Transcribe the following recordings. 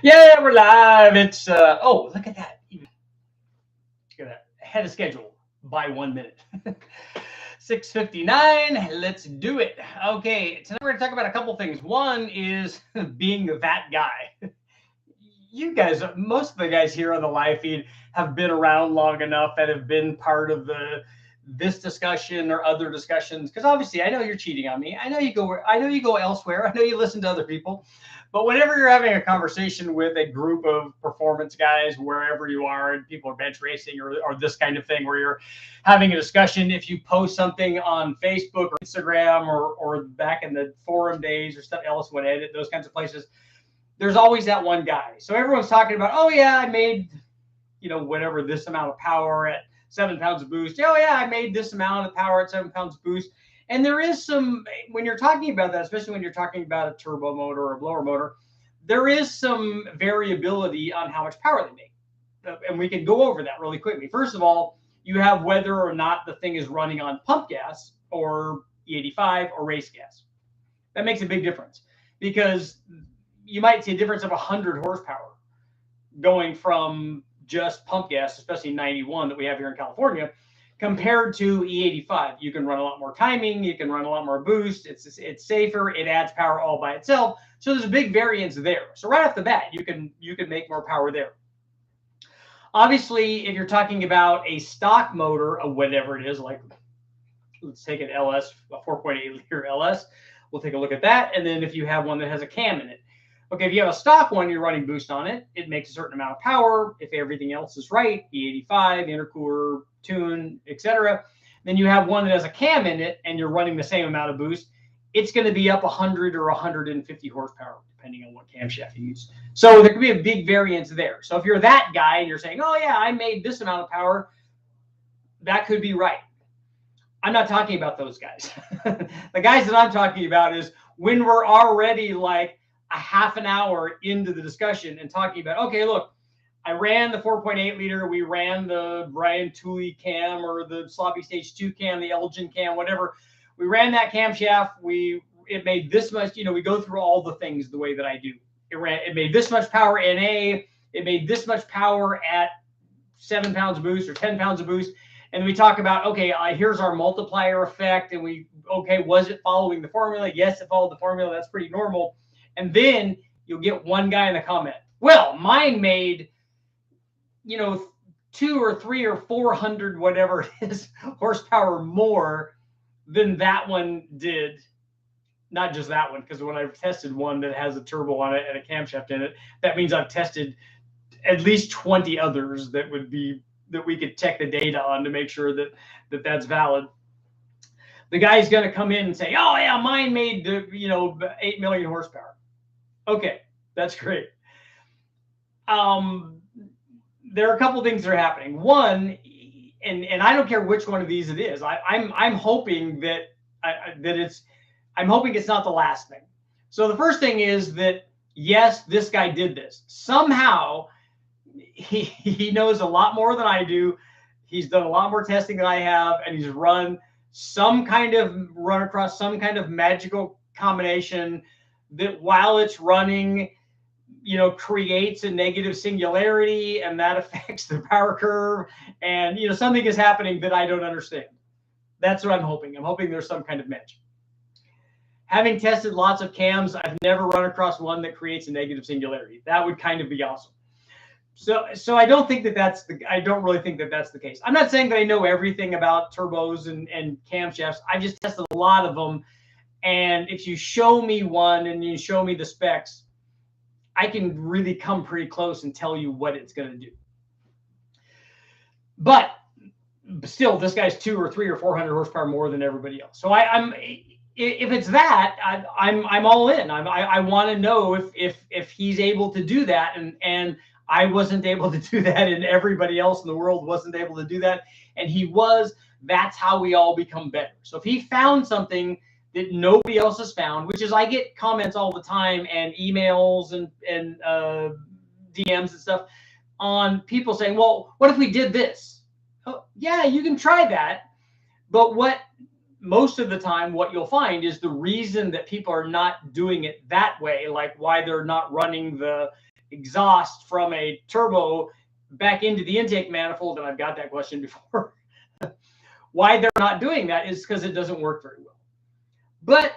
Yeah, we're live. It's oh, look at that. Look at that. Ahead of schedule by 1 minute. 6:59. Let's do it. Okay, tonight we're gonna talk about a couple things. One is being that guy. You guys, most of the guys here on the live feed have been around long enough that have been part of the this discussion or other discussions. Because obviously, I know you're cheating on me. I know you go. I know you go elsewhere. I know you listen to other people. But whenever you're having a conversation with a group of performance guys, wherever you are, and people are bench racing or this kind of thing, where you're having a discussion, if you post something on Facebook or Instagram or back in the forum days or stuff, Ellis would edit those kinds of places, there's always that one guy. So everyone's talking about, oh yeah, I made, whatever this amount of power at 7 pounds of boost. Oh yeah, I made this amount of power at 7 pounds of boost. And there is some, when you're talking about that, especially when you're talking about a turbo motor or a blower motor, there is some variability on how much power they make. And we can go over that really quickly. First of all, you have whether or not the thing is running on pump gas or E85 or race gas. That makes a big difference because you might see a difference of 100 horsepower going from just pump gas, especially 91 that we have here in California, compared to E85. You can run a lot more timing, you can run a lot more boost, it's safer, it adds power all by itself. So there's a big variance there. So right off the bat, you can make more power there. Obviously, if you're talking about a stock motor of whatever it is, like let's take an LS, a 4.8 liter LS, we'll take a look at that. And then if you have one that has a cam in it, okay, if you have a stock one, you're running boost on it, it makes a certain amount of power. If everything else is right, E85, intercooler, tune, etc., then you have one that has a cam in it and you're running the same amount of boost, it's going to be up 100 or 150 horsepower, depending on what camshaft you use. So there could be a big variance there. So if you're that guy and you're saying, oh yeah, I made this amount of power, that could be right. I'm not talking about those guys. The guys that I'm talking about is when we're already like a half an hour into the discussion and talking about, okay, look, I ran the 4.8 liter, we ran the Brian Tooley cam or the Sloppy Stage 2 cam, the Elgin cam, whatever. We ran that camshaft, it made this much, we go through all the things the way that I do. It made this much power NA, it made this much power at 7 pounds of boost or 10 pounds of boost. And we talk about, okay, here's our multiplier effect. And was it following the formula? Yes, it followed the formula. That's pretty normal. And then you'll get one guy in the comment, well, mine made, 2 or 3 or 400, whatever it is, horsepower more than that one did. Not just that one, because when I've tested one that has a turbo on it and a camshaft in it, that means I've tested at least 20 others that we could check the data on to make sure that that's valid. The guy's going to come in and say, oh yeah, mine made 8 million horsepower. Okay, that's great. There are a couple things that are happening. One, and I don't care which one of these it is. I'm hoping that I'm hoping it's not the last thing. So the first thing is that yes, this guy did this. Somehow he knows a lot more than I do. He's done a lot more testing than I have, and he's run across some kind of magical combination that while it's running, creates a negative singularity, and that affects the power curve. And, something is happening that I don't understand. That's what I'm hoping. I'm hoping there's some kind of magic. Having tested lots of cams, I've never run across one that creates a negative singularity. That would kind of be awesome. So I don't think I don't really think that that's the case. I'm not saying that I know everything about turbos and camshafts. I've just tested a lot of them. And if you show me one and you show me the specs, I can really come pretty close and tell you what it's going to do. But still, this guy's 2 or 3 or 400 horsepower more than everybody else. So if it's that, I'm all in. I want to know if he's able to do that, and I wasn't able to do that, and everybody else in the world wasn't able to do that, and he was. That's how we all become better. So if he found something that nobody else has found, which is I get comments all the time and emails and DMs and stuff on people saying, well, what if we did this? Oh, yeah, you can try that. But most of the time, what you'll find is the reason that people are not doing it that way, like why they're not running the exhaust from a turbo back into the intake manifold, and I've got that question before. Why they're not doing that is because it doesn't work very well. But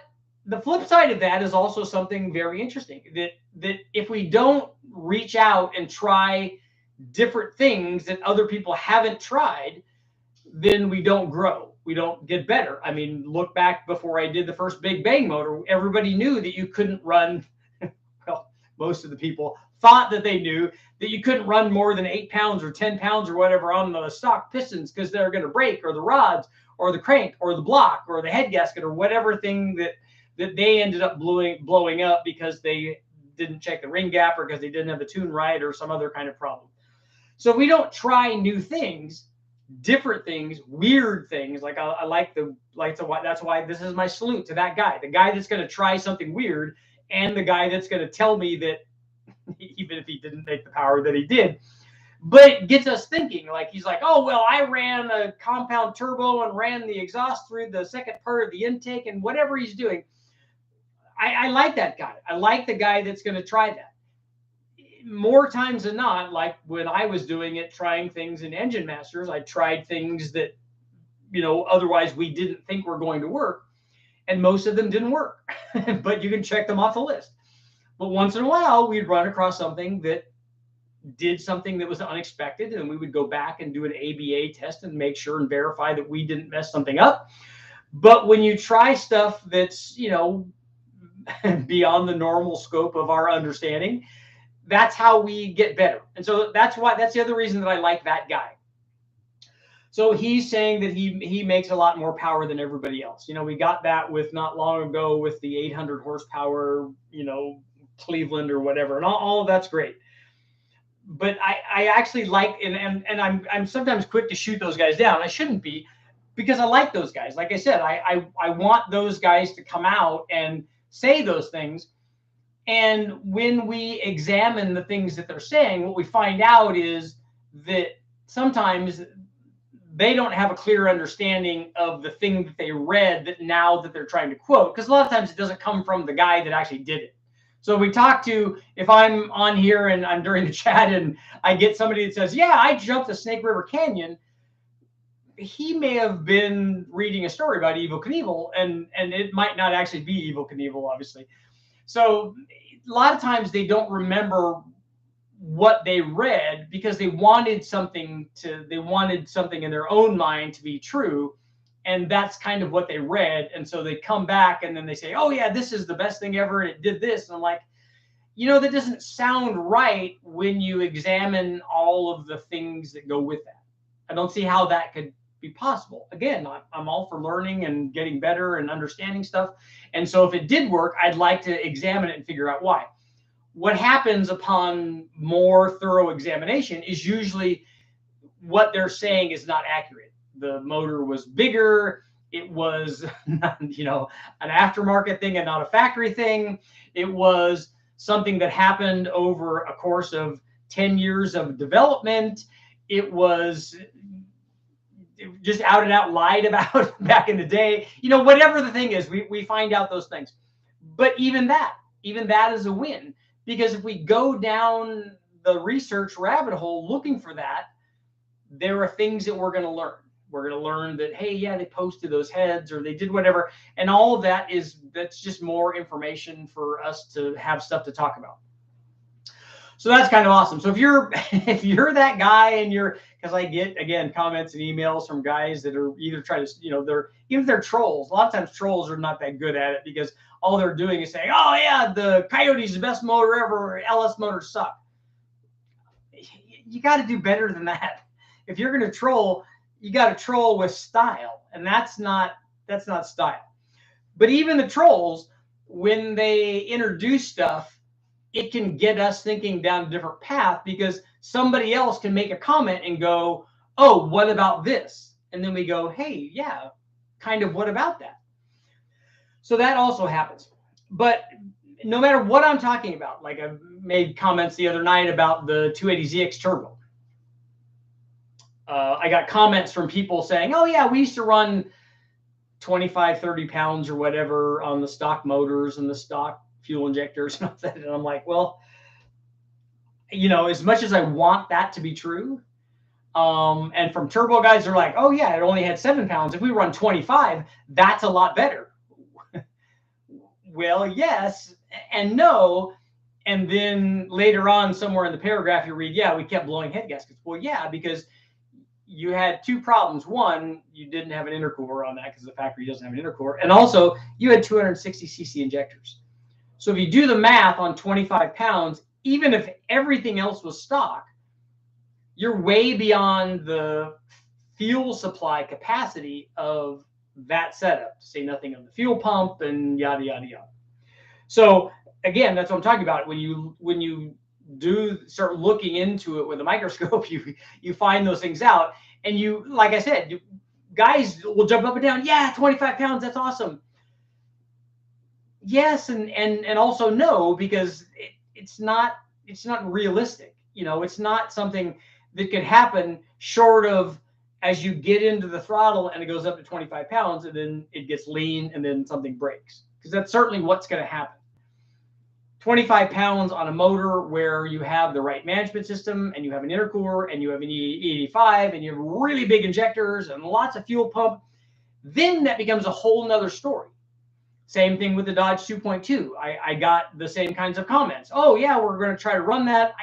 the flip side of that is also something very interesting, that if we don't reach out and try different things that other people haven't tried, then we don't grow. We don't get better. I mean, look back before I did the first Big Bang motor, everybody knew that you couldn't run, well, most of the people thought that they knew that you couldn't run more than 8 pounds or 10 pounds or whatever on the stock pistons because they're going to break, or the rods or the crank or the block or the head gasket or whatever thing that they ended up blowing up because they didn't check the ring gap or because they didn't have the tune right or some other kind of problem. So we don't try new things, different things, weird things. Like I like to that's why this is my salute to that guy, the guy that's going to try something weird, and the guy that's going to tell me that even if he didn't make the power that he did. But it gets us thinking. Like, he's like, oh, well, I ran a compound turbo and ran the exhaust through the second part of the intake, and whatever he's doing. I like that guy. I like the guy that's going to try that. More times than not, like when I was doing it, trying things in Engine Masters, I tried things that, otherwise we didn't think were going to work. And most of them didn't work. But you can check them off the list. But once in a while, we'd run across something that did something that was unexpected, and we would go back and do an ABA test and make sure and verify that we didn't mess something up. But when you try stuff that's, beyond the normal scope of our understanding, that's how we get better. And so that's the other reason that I like that guy. So he's saying that he makes a lot more power than everybody else. We got that with not long ago with the 800 horsepower, Cleveland or whatever, and all of that's great. But I actually like, and I'm sometimes quick to shoot those guys down. I shouldn't be, because I like those guys. Like I said, I want those guys to come out and say those things. And when we examine the things that they're saying, what we find out is that sometimes they don't have a clear understanding of the thing that they read that now that they're trying to quote, because a lot of times it doesn't come from the guy that actually did it. So we talk to, if I'm on here and I'm during the chat and I get somebody that says, yeah, I jumped the Snake River Canyon, he may have been reading a story about Evel Knievel, and it might not actually be Evel Knievel, obviously. So a lot of times they don't remember what they read because they wanted something in their own mind to be true. And that's kind of what they read. And so they come back and then they say, oh yeah, this is the best thing ever, and it did this. And I'm like, that doesn't sound right when you examine all of the things that go with that. I don't see how that could be possible. Again, I'm all for learning and getting better and understanding stuff. And so if it did work, I'd like to examine it and figure out why. What happens upon more thorough examination is usually what they're saying is not accurate. The motor was bigger. It was, an aftermarket thing and not a factory thing. It was something that happened over a course of 10 years of development. It was just out and out lied about back in the day. Whatever the thing is, we find out those things. But even that is a win, because if we go down the research rabbit hole looking for that, there are things that we're going to learn. We're going to learn that, hey, yeah, they posted those heads or they did whatever. And all of that's just more information for us to have stuff to talk about. So that's kind of awesome. So if you're that guy and because I get, again, comments and emails from guys that are either trying to, even if they're trolls. A lot of times trolls are not that good at it because all they're doing is saying, oh yeah, the Coyote's the best motor ever, or LS motors suck. You got to do better than that. If you're going to troll, you got to troll with style, and that's not style. But even the trolls, when they introduce stuff, it can get us thinking down a different path, because somebody else can make a comment and go, oh, what about this? And then we go, hey, yeah, kind of, what about that? So that also happens. But no matter what I'm talking about, like I made comments the other night about the 280ZX turbo. I got comments from people saying, oh yeah, we used to run 25, 30 pounds or whatever on the stock motors and the stock fuel injectors and all that. And I'm like, well, as much as I want that to be true, and from turbo guys, they're like, oh yeah, it only had 7 pounds. If we run 25, that's a lot better. Well, yes and no. And then later on, somewhere in the paragraph, you read, yeah, we kept blowing head gaskets. Well, yeah, because you had 2 problems. One, you didn't have an intercooler on that because the factory doesn't have an intercooler. And also, you had 260cc injectors. So if you do the math on 25 pounds, even if everything else was stock, you're way beyond the fuel supply capacity of that setup, to say nothing of the fuel pump and yada, yada, yada. So again, that's what I'm talking about. When you do start looking into it with a microscope, you find those things out. And you, like I said, guys will jump up and down. Yeah, 25 pounds, that's awesome. Yes, and also no, because it's not realistic. It's not something that could happen short of as you get into the throttle and it goes up to 25 pounds and then it gets lean and then something breaks, because that's certainly what's going to happen. 25 pounds on a motor where you have the right management system and you have an intercooler and you have an E85 and you have really big injectors and lots of fuel pump, then that becomes a whole nother story. Same thing with the Dodge 2.2. I got the same kinds of comments. Oh yeah, we're going to try to run that.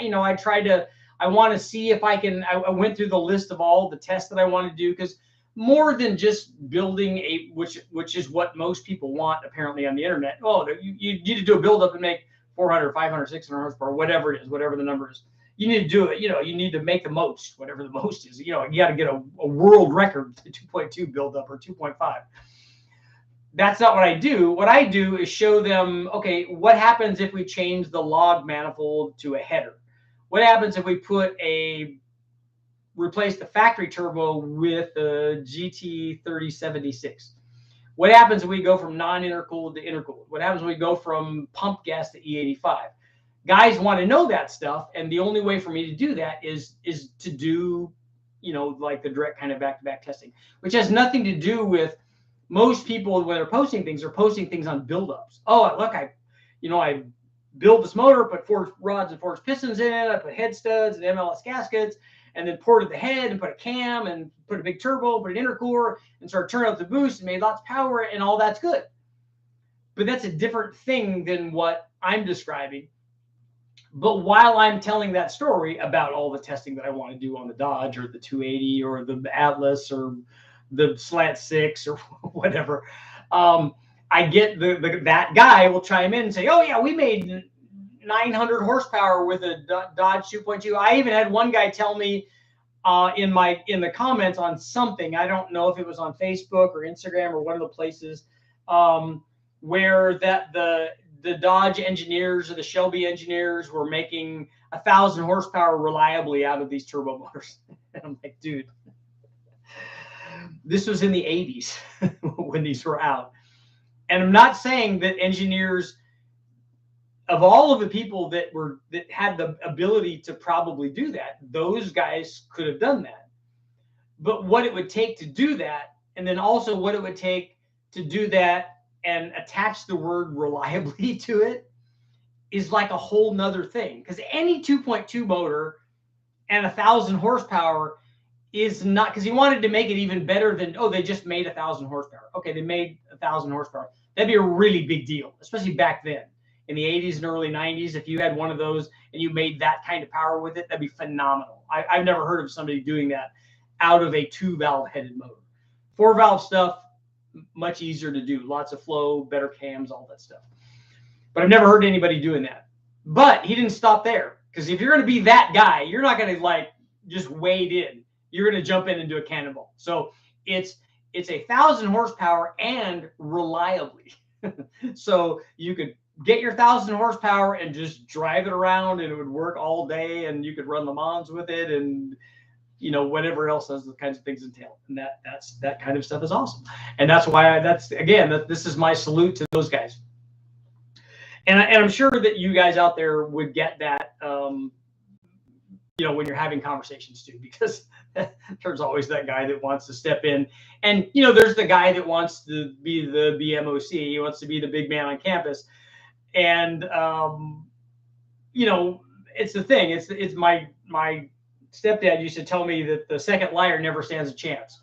I want to see if I can. I went through the list of all the tests that I want to do, because more than just building which is what most people want apparently on the internet. Oh, you need to do a build up and make 400, 500, 600 horsepower, whatever it is, whatever the number is. You need to do it. You need to make the most, whatever the most is. You got to get a world record 2.2 build up or 2.5. That's not what I do. What I do is show them, okay, what happens if we change the log manifold to a header? What happens if we replace the factory turbo with a GT 3076? What happens if we go from non-intercooled to intercooled? What happens when we go from pump gas to E85? Guys want to know that stuff, and the only way for me to do that is to do, like the direct kind of back-to-back testing, which has nothing to do with most people when they're posting things are posting things on buildups. Oh, look, I build this motor, put forged rods and forged pistons in it. I put head studs and MLS gaskets, and then ported the head and put a cam and put a big turbo, put an intercooler, and started turning up the boost and made lots of power, and all that's good. But that's a different thing than what I'm describing. But while I'm telling that story about all the testing that I want to do on the Dodge or the 280 or the Atlas or the Slant 6 or whatever, I get that guy will chime in and say, oh yeah, we made 900 horsepower with a Dodge 2.2. I even had one guy tell me in the comments on something, I don't know if it was on Facebook or Instagram or one of the places, where that the Dodge engineers or the Shelby engineers were making 1,000 horsepower reliably out of these turbo motors. And I'm like, dude, this was in the 80s when these were out. And I'm not saying that engineers, of all of the people that had the ability to probably do that, those guys could have done that. But what it would take to do that, and then also what it would take to do that and attach the word reliably to it, is like a whole nother thing. Because any 2.2 motor and 1,000 horsepower is not, because he wanted to make it even better than, oh, they just made 1,000 horsepower. Okay, they made 1,000 horsepower. That'd be a really big deal, especially back then in the 80s and early 90s. If you had one of those and you made that kind of power with it, that'd be phenomenal. I've never heard of somebody doing that out of a 2-valve headed motor. 4-valve stuff, much easier to do. Lots of flow, better cams, all that stuff. But I've never heard anybody doing that. But he didn't stop there, because if you're going to be that guy, you're not going to like just wade in. You're going to jump in and do a cannonball. So it's 1,000 horsepower and reliably. So you could get your 1,000 horsepower and just drive it around, and it would work all day, and you could run Le Mans with it, and whatever else those kinds of things entail. And that kind of stuff is awesome. And that's why this is my salute to those guys. And I'm sure that you guys out there would get that, when you're having conversations too, because there's always that guy that wants to step in. And, there's the guy that wants to be the BMOC. He wants to be the big man on campus. And, it's the thing. It's my stepdad used to tell me that the second liar never stands a chance.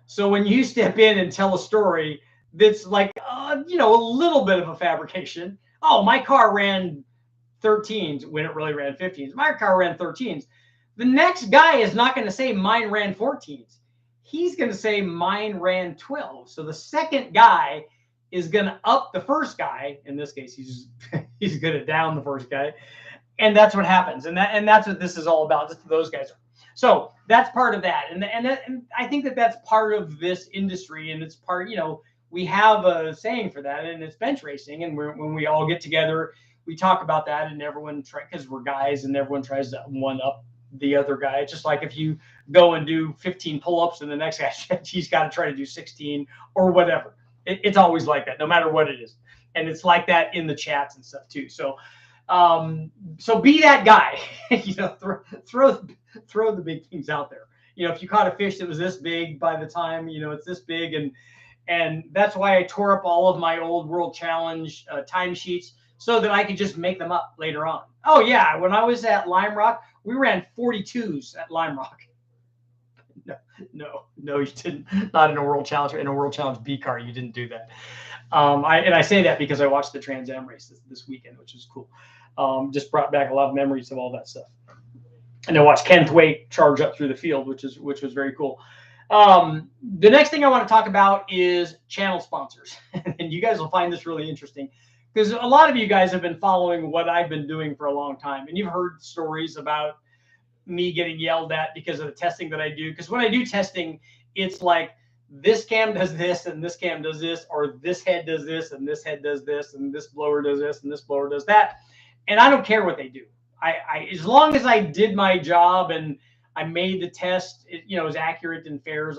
So when you step in and tell a story that's like, you know, a little bit of a fabrication. Oh, my car ran 13s when it really ran 15s. My car ran 13s. The next guy is not going to say mine ran 14s. He's going to say mine ran 12. So the second guy is going to up the first guy. In this case, he's going to down the first guy. And that's what happens. And that's what this is all about. Just those guys. So that's part of that. And I think that that's part of this industry. And it's part, you know, we have a saying for that, and it's bench racing. And when we all get together, we talk about that, and everyone because we're guys, and everyone tries to one up the other guy. It's just like if you go and do 15 pull-ups, and the next guy he's got to try to do 16 or whatever. It's always like that, no matter what it is. And it's like that in the chats and stuff too. So be that guy. You know, throw the big things out there. You know, if you caught a fish that was this big, by the time you know it's this big, and that's why I tore up all of my old World Challenge timesheets so that I could just make them up later on. Oh yeah, when I was at Lime Rock, we ran 42s at Lime Rock. No, you didn't. Not in a World Challenge. In a World Challenge B car, you didn't do that. I say that because I watched the Trans Am race this weekend, which is cool. Just brought back a lot of memories of all that stuff. And I watched Ken Thwaite charge up through the field, which was very cool. The next thing I want to talk about is channel sponsors. And you guys will find this really interesting because a lot of you guys have been following what I've been doing for a long time. And you've heard stories about me getting yelled at because of the testing that I do. Because when I do testing, it's like this cam does this and this cam does this, or this head does this and this head does this, and this blower does this and this blower does that. And I don't care what they do. I as long as I did my job and I made the test, you know, as accurate and fair as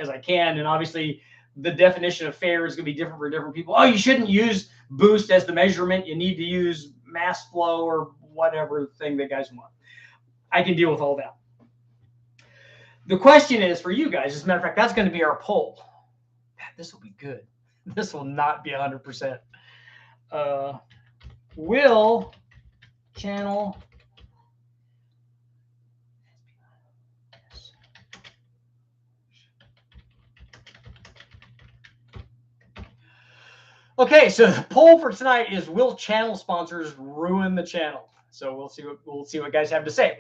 I can. And obviously the definition of fair is going to be different for different people. Oh, you shouldn't use boost as the measurement. You need to use mass flow or whatever thing that guys want. I can deal with all that. The question is for you guys, as a matter of fact, that's going to be our poll. This will be good. This will not be 100%. Will channel Okay, so the poll for tonight is: will channel sponsors ruin the channel? So we'll see what guys have to say.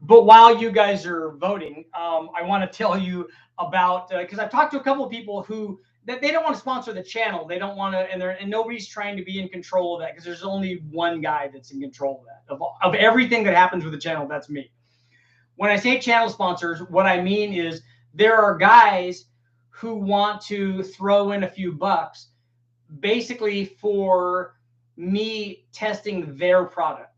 But while you guys are voting, I want to tell you about because I've talked to a couple of people who that they don't want to sponsor the channel. They don't want to, and nobody's trying to be in control of that because there's only one guy that's in control of that. Of everything that happens with the channel, that's me. When I say channel sponsors, what I mean is there are guys who want to throw in a few bucks basically for me testing their product.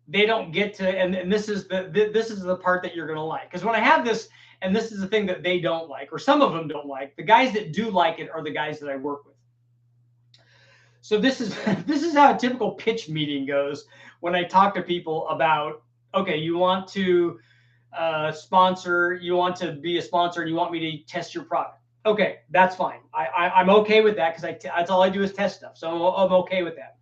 They don't get to, and this is the part that you're going to like. Because when I have this, and this is the thing that they don't like, or some of them don't like, the guys that do like it are the guys that I work with. So this is how a typical pitch meeting goes when I talk to people about, okay, you want to sponsor, you want to be a sponsor, and you want me to test your product. Okay, that's fine. I'm okay with that because that's all I do is test stuff. So I'm okay with that.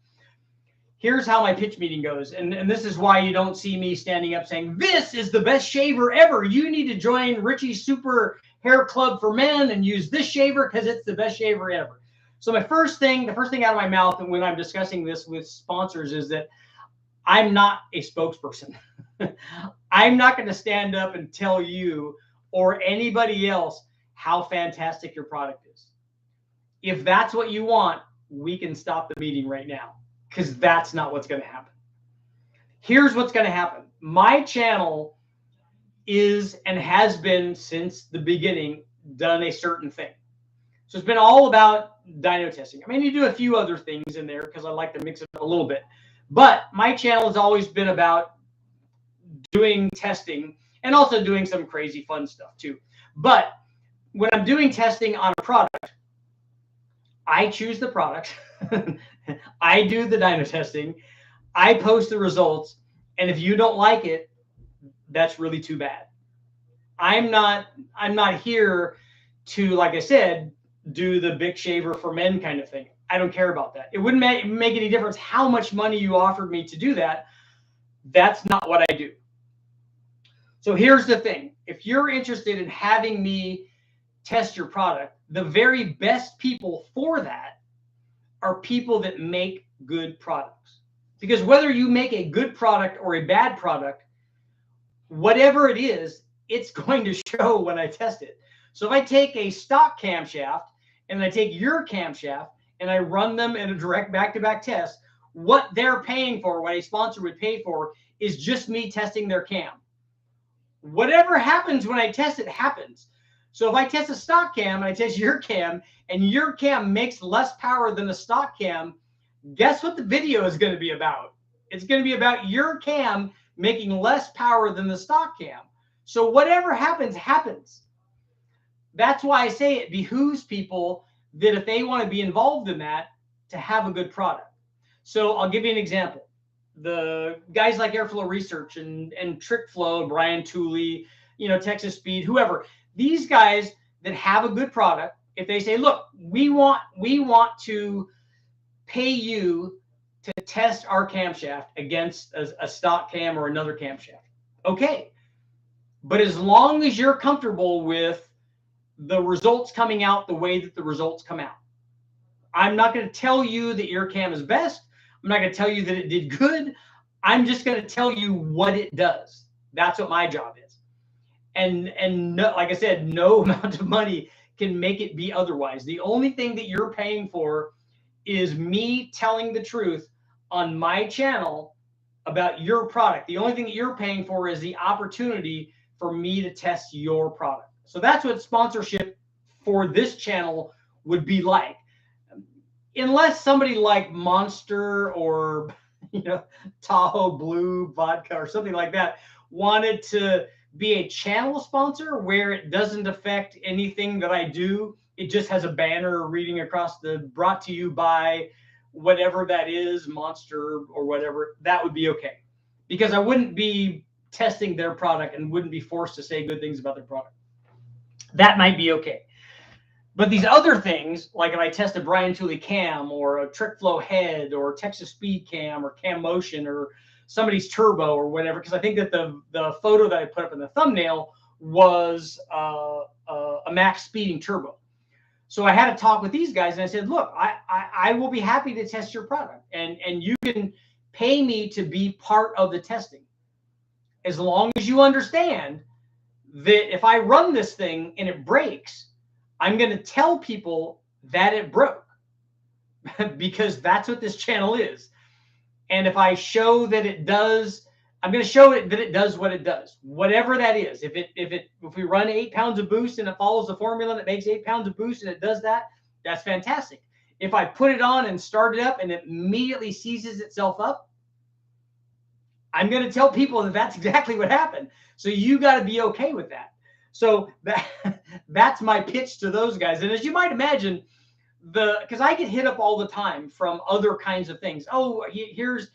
Here's how my pitch meeting goes. And this is why you don't see me standing up saying, this is the best shaver ever. You need to join Richie's Super Hair Club for Men and use this shaver because it's the best shaver ever. So the first thing out of my mouth and when I'm discussing this with sponsors is that I'm not a spokesperson. I'm not going to stand up and tell you or anybody else how fantastic your product is. If that's what you want, we can stop the meeting right now because that's not what's going to happen. Here's what's going to happen. My channel is and has been since the beginning done a certain thing. So it's been all about dyno testing. I mean, you do a few other things in there because I like to mix it a little bit. But my channel has always been about doing testing and also doing some crazy fun stuff too. But when I'm doing testing on a product, I choose the product. I do the dyno testing. I post the results. And if you don't like it, that's really too bad. I'm not here to, like I said, do the big shaver for men kind of thing. I don't care about that. It wouldn't make any difference how much money you offered me to do that. That's not what I do. So here's the thing. If you're interested in having me test your product, the very best people for that are people that make good products. Because whether you make a good product or a bad product, whatever it is, it's going to show when I test it. So if I take a stock camshaft and I take your camshaft and I run them in a direct back-to-back test, what they're paying for, what a sponsor would pay for, is just me testing their cam. Whatever happens when I test it happens. So if I test a stock cam and I test your cam and your cam makes less power than the stock cam, guess what the video is going to be about? It's going to be about your cam making less power than the stock cam. So whatever happens, happens. That's why I say it behooves people that if they want to be involved in that, to have a good product. So I'll give you an example. The guys like Airflow Research and TrickFlow, Brian Tooley, Texas Speed, whoever, these guys that have a good product, if they say, look, we want to pay you to test our camshaft against a stock cam or another camshaft. Okay. But as long as you're comfortable with the results coming out the way that the results come out, I'm not going to tell you that your cam is best. I'm not going to tell you that it did good. I'm just going to tell you what it does. That's what my job is. And no, like I said, no amount of money can make it be otherwise. The only thing that you're paying for is me telling the truth on my channel about your product. The only thing that you're paying for is the opportunity for me to test your product. So that's what sponsorship for this channel would be like. Unless somebody like Monster or Tahoe Blue Vodka or something like that wanted to be a channel sponsor where it doesn't affect anything that I do. It just has a banner reading across the brought to you by whatever that is, Monster or whatever. That would be okay, because I wouldn't be testing their product and wouldn't be forced to say good things about their product. That might be okay. But these other things, like if I test a Brian Tooley cam or a TrickFlow head or Texas Speed cam or Cam Motion or somebody's turbo or whatever, because I think that the photo that I put up in the thumbnail was a max speeding turbo. So I had a talk with these guys and I said, look, I will be happy to test your product and you can pay me to be part of the testing, as long as you understand that if I run this thing and it breaks, I'm going to tell people that it broke because that's what this channel is. And if I show that it does, I'm going to show it that it does what it does, whatever that is. If we run 8 pounds of boost and it follows the formula and it makes 8 pounds of boost and it does that, that's fantastic. If I put it on and start it up and it immediately seizes itself up, I'm going to tell people that that's exactly what happened. So you got to be okay with that. So that's my pitch to those guys. And as you might imagine, because I get hit up all the time from other kinds of things. Oh, here's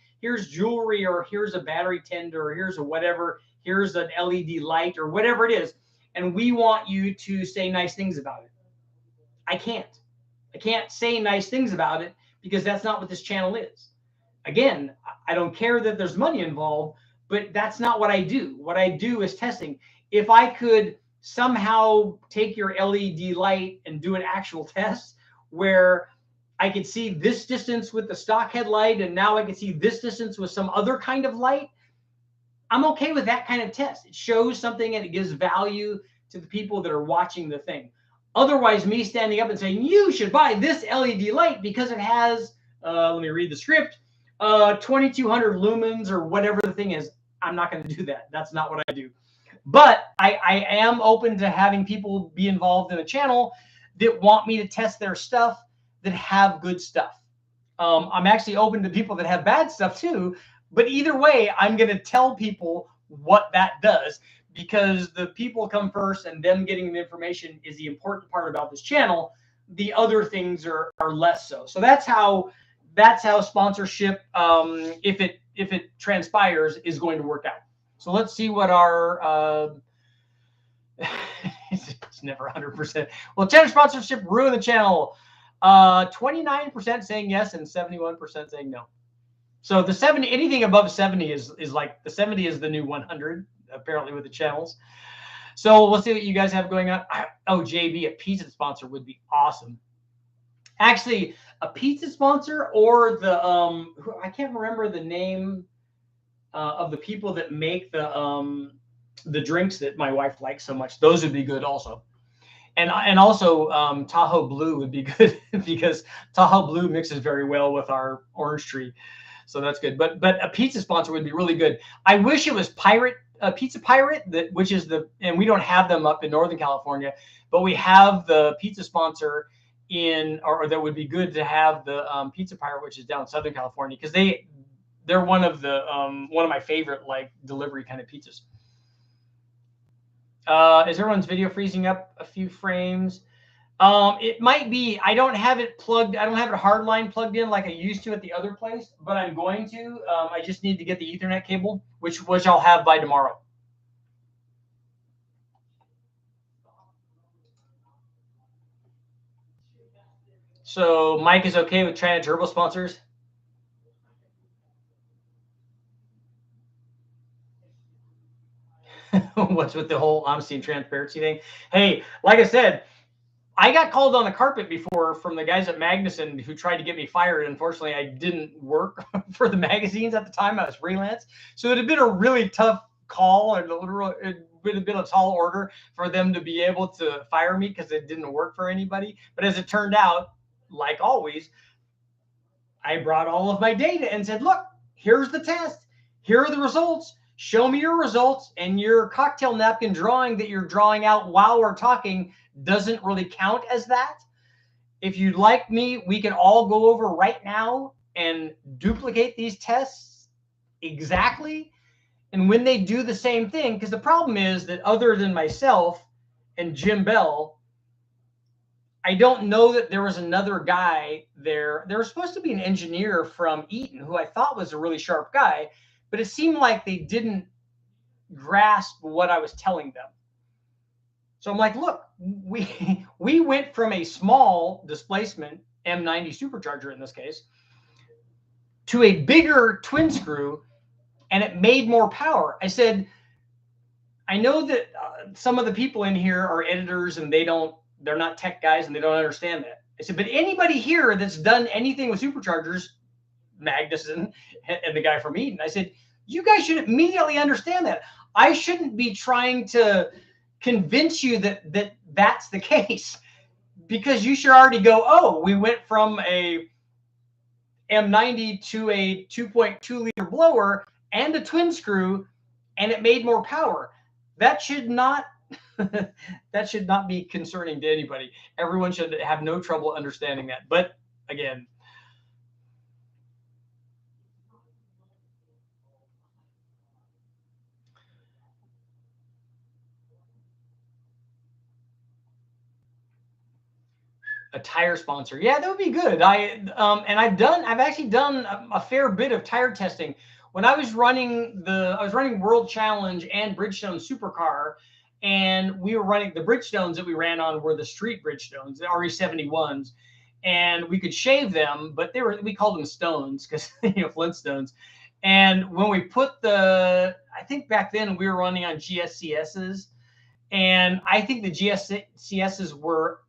jewelry, or here's a battery tender, or here's a whatever, here's an LED light, or whatever it is. And we want you to say nice things about it. I can't say nice things about it because that's not what this channel is. Again, I don't care that there's money involved, but that's not what I do. What I do is testing. If I could somehow take your LED light and do an actual test where I could see this distance with the stock headlight and now I can see this distance with some other kind of light, I'm okay with that kind of test. It shows something and it gives value to the people that are watching the thing. Otherwise, me standing up and saying, you should buy this LED light because it has, let me read the script, 2200 lumens or whatever the thing is. I'm not going to do that. That's not what I do. But I am open to having people be involved in a channel that want me to test their stuff that have good stuff. I'm actually open to people that have bad stuff too. But either way, I'm going to tell people what that does, because the people come first and them getting the information is the important part about this channel. The other things are less so. So that's how sponsorship, if it transpires, is going to work out. So let's see what our it's never 100%. Well, channel sponsorship ruin the channel. 29% saying yes and 71% saying no. So the 70, anything above 70 is like, the 70 is the new 100, apparently, with the channels. So we'll see what you guys have going on. Oh, JB, a pizza sponsor would be awesome. Actually, a pizza sponsor, or the I can't remember the name of the people that make the drinks that my wife likes so much. Those would be good also. And also Tahoe Blue would be good because Tahoe Blue mixes very well with our orange tree, so that's good. But a pizza sponsor would be really good. I wish it was Pizza Pirate, which is and we don't have them up in Northern California, but we have the pizza sponsor or that would be good to have the Pizza Pirate, which is down in Southern California, because they're one of my favorite, like, delivery kind of pizzas. Is everyone's video freezing up a few frames? It might be. I don't have it plugged. I don't have it hardline plugged in like I used to at the other place, but I'm going to. I just need to get the Ethernet cable, which I'll have by tomorrow. So Mike is okay with China Turbo sponsors? What's with the whole honesty and transparency thing? Hey, like I said, I got called on the carpet before from the guys at Magnuson who tried to get me fired. Unfortunately, I didn't work for the magazines at the time. I was freelance. So it had been a really tough call, and it would have been a tall order for them to be able to fire me because it didn't work for anybody. But as it turned out, like always, I brought all of my data and said, look, here's the test. Here are the results. Show me your results, and your cocktail napkin drawing that you're drawing out while we're talking doesn't really count as that. If you'd like me, we can all go over right now and duplicate these tests exactly. And when they do the same thing, because the problem is that other than myself and Jim Bell, I don't know that there was another guy there. There was supposed to be an engineer from Eaton who I thought was a really sharp guy, but it seemed like they didn't grasp what I was telling them. So I'm like, look, we went from a small displacement M90 supercharger in this case to a bigger twin screw, and it made more power. I said, I know that some of the people in here are editors and they're not tech guys and they don't understand that. I said, but anybody here that's done anything with superchargers, Magnuson and the guy from Eaton, I said, you guys should immediately understand that. I shouldn't be trying to convince you that that's the case, because you should already go, oh, we went from a M90 to a 2.2 liter blower and a twin screw, and it made more power. That should not that should not be concerning to anybody. Everyone should have no trouble understanding that. But again, a tire sponsor, yeah, that would be good. I've actually done a fair bit of tire testing. When I was running World Challenge and Bridgestone Supercar, and we were running the Bridgestones that we ran on were the street Bridgestones, the RE71s, and we could shave them, but we called them stones because Flintstones. And when we put I think back then we were running on GSCSs, and I think the GSCSs were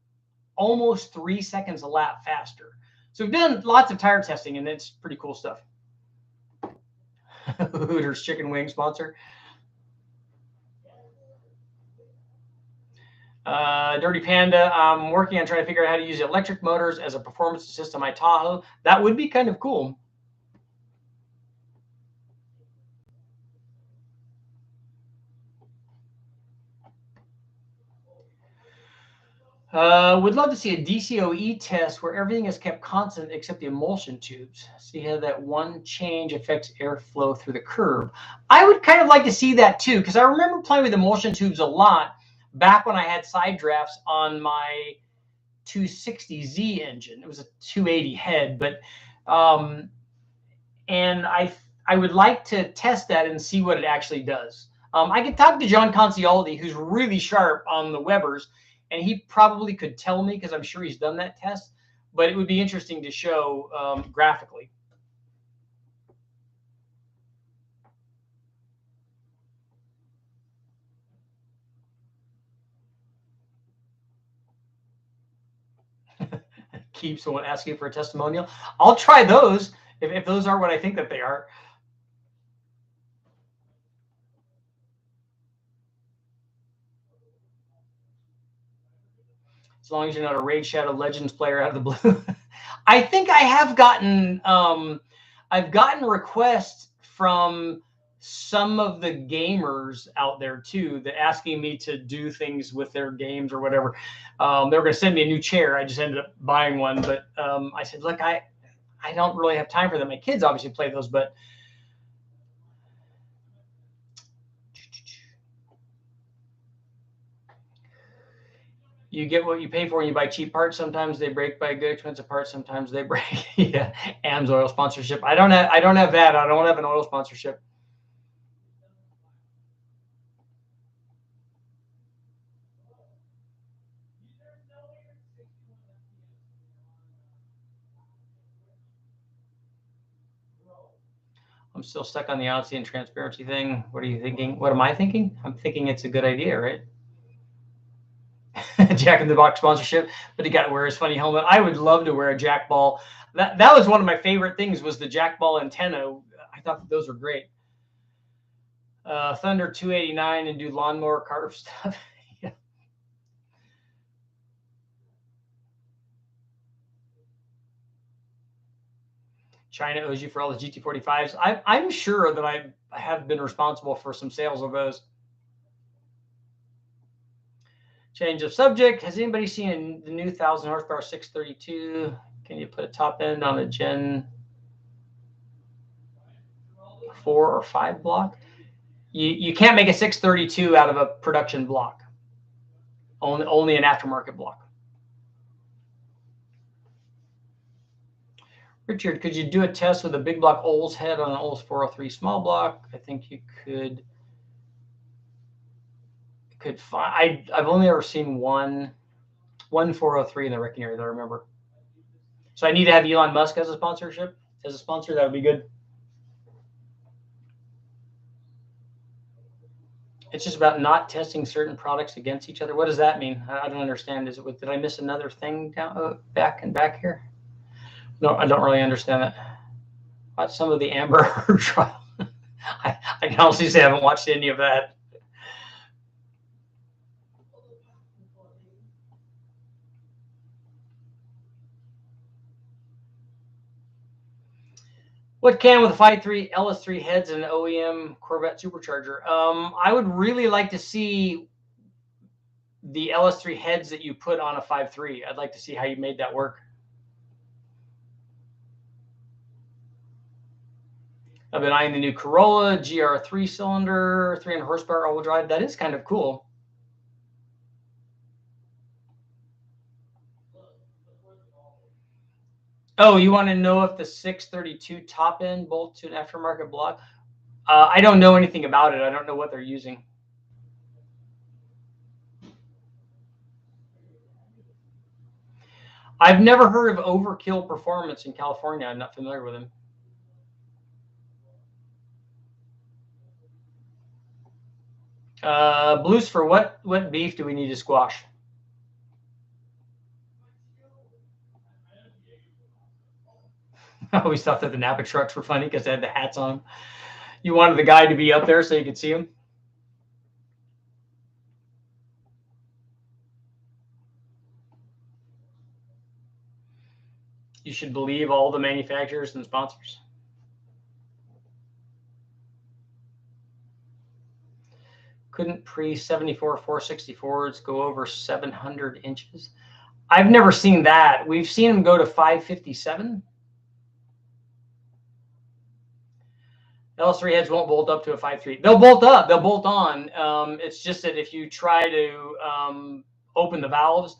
almost 3 seconds a lap faster. So we've done lots of tire testing, and it's pretty cool stuff. Hooters chicken wing sponsor. Dirty Panda, I'm working on trying to figure out how to use electric motors as a performance assist on my Tahoe. That would be kind of cool. Would love to see a DCOE test where everything is kept constant except the emulsion tubes. See how that one change affects airflow through the curve. I would kind of like to see that too, because I remember playing with emulsion tubes a lot back when I had side drafts on my 260Z engine. It was a 280 head, but and I would like to test that and see what it actually does. I could talk to John Concialdi, who's really sharp on the Webers, and he probably could tell me because I'm sure he's done that test. But it would be interesting to show graphically. keep someone asking for a testimonial. I'll try those if those are what I think that they are. As long as you're not a Raid Shadow Legends player out of the blue. I think I have gotten I've gotten requests from some of the gamers out there too that asking me to do things with their games or whatever. They were going to send me a new chair. I just ended up buying one, but I said, look, I don't really have time for that. My kids obviously play those, but you get what you pay for when you buy cheap parts. Sometimes they break by good expensive parts. Sometimes they break. Yeah, AM's oil sponsorship. I don't have that. I don't have an oil sponsorship. I'm still stuck on the honesty and transparency thing. What are you thinking? What am I thinking? I'm thinking it's a good idea, right? Jack in the Box sponsorship, but he got to wear his funny helmet. I would love to wear a Jack Ball. That was one of my favorite things was the Jack Ball antenna. I thought that those were great. Thunder 289 and do lawnmower carve stuff. Yeah. China owes you for all the GT45s. I'm sure that I have been responsible for some sales of those. Change of subject. Has anybody seen the new 1,000 horsepower 632? Can you put a top end on a Gen 4 or 5 block? You can't make a 632 out of a production block. Only an aftermarket block. Richard, could you do a test with a big block Olds head on an Olds 403 small block? I think you could. I've only ever seen one 403 in the wrecking area that I remember. So I need to have Elon Musk as a sponsor. That would be good. It's just about not testing certain products against each other. What does that mean? I don't understand. Did I miss another thing down back here? No, I don't really understand that. Watch some of the Amber Heard trial. I can honestly say I haven't watched any of that. What can with a 5.3 LS3 heads and an OEM Corvette supercharger? I would really like to see the LS3 heads that you put on a 5.3. I'd like to see how you made that work. I've been eyeing the new Corolla GR 3-cylinder, 300 horsepower all-wheel drive. That is kind of cool. Oh, you want to know if the 632 top end bolts to an aftermarket block? I don't know anything about it. I don't know what they're using. I've never heard of Overkill Performance in California. I'm not familiar with them. Blues for what beef do we need to squash? I always thought that the Napa trucks were funny because they had the hats on. You wanted the guy to be up there so you could see him. You should believe all the manufacturers and sponsors. Couldn't pre-74 464s go over 700 inches? I've never seen that. We've seen them go to 557. LS3 heads won't bolt up to a 5.3. They'll bolt up. They'll bolt on. It's just that if you try to open the valves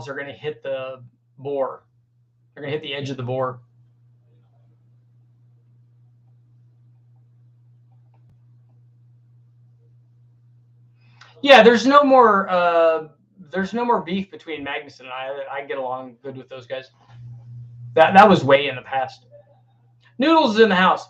are going to hit the bore. They're going to hit the edge of the bore. Yeah, there's no more beef between Magnuson and I get along good with those guys. That was way in the past. Noodles is in the house.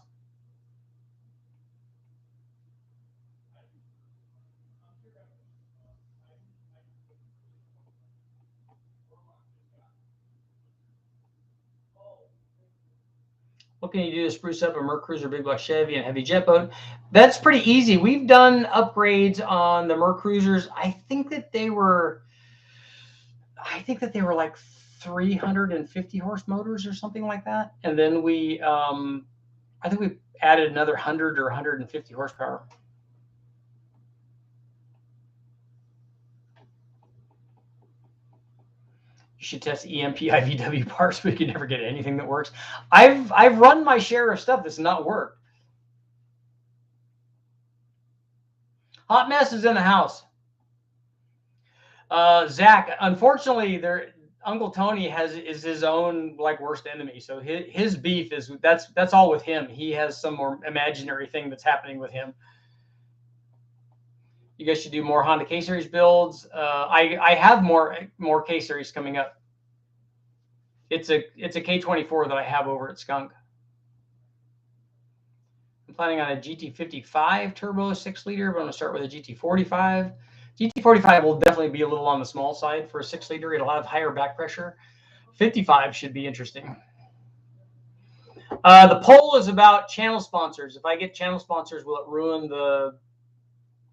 What can you do to spruce up a Merc Cruiser, big block Chevy, and heavy jet boat? That's pretty easy. We've done upgrades on the Merc Cruisers. I think that they were like 350 horse motors or something like that. And then I think we added another 100 or 150 horsepower. You should test EMP IVW parts, but you can never get anything that works. I've run my share of stuff that's not worked. Hot mess is in the house. Zach, unfortunately, Uncle Tony is his own like worst enemy. So his beef is that's all with him. He has some more imaginary thing that's happening with him. You guys should do more Honda K Series builds. I have more K Series coming up. It's a K24 that I have over at Skunk. I'm planning on a GT55 turbo 6-liter, but I'm gonna start with a GT45. GT45 will definitely be a little on the small side for a 6-liter. It'll have higher back pressure. 55 should be interesting. The poll is about channel sponsors. If I get channel sponsors, will it ruin the?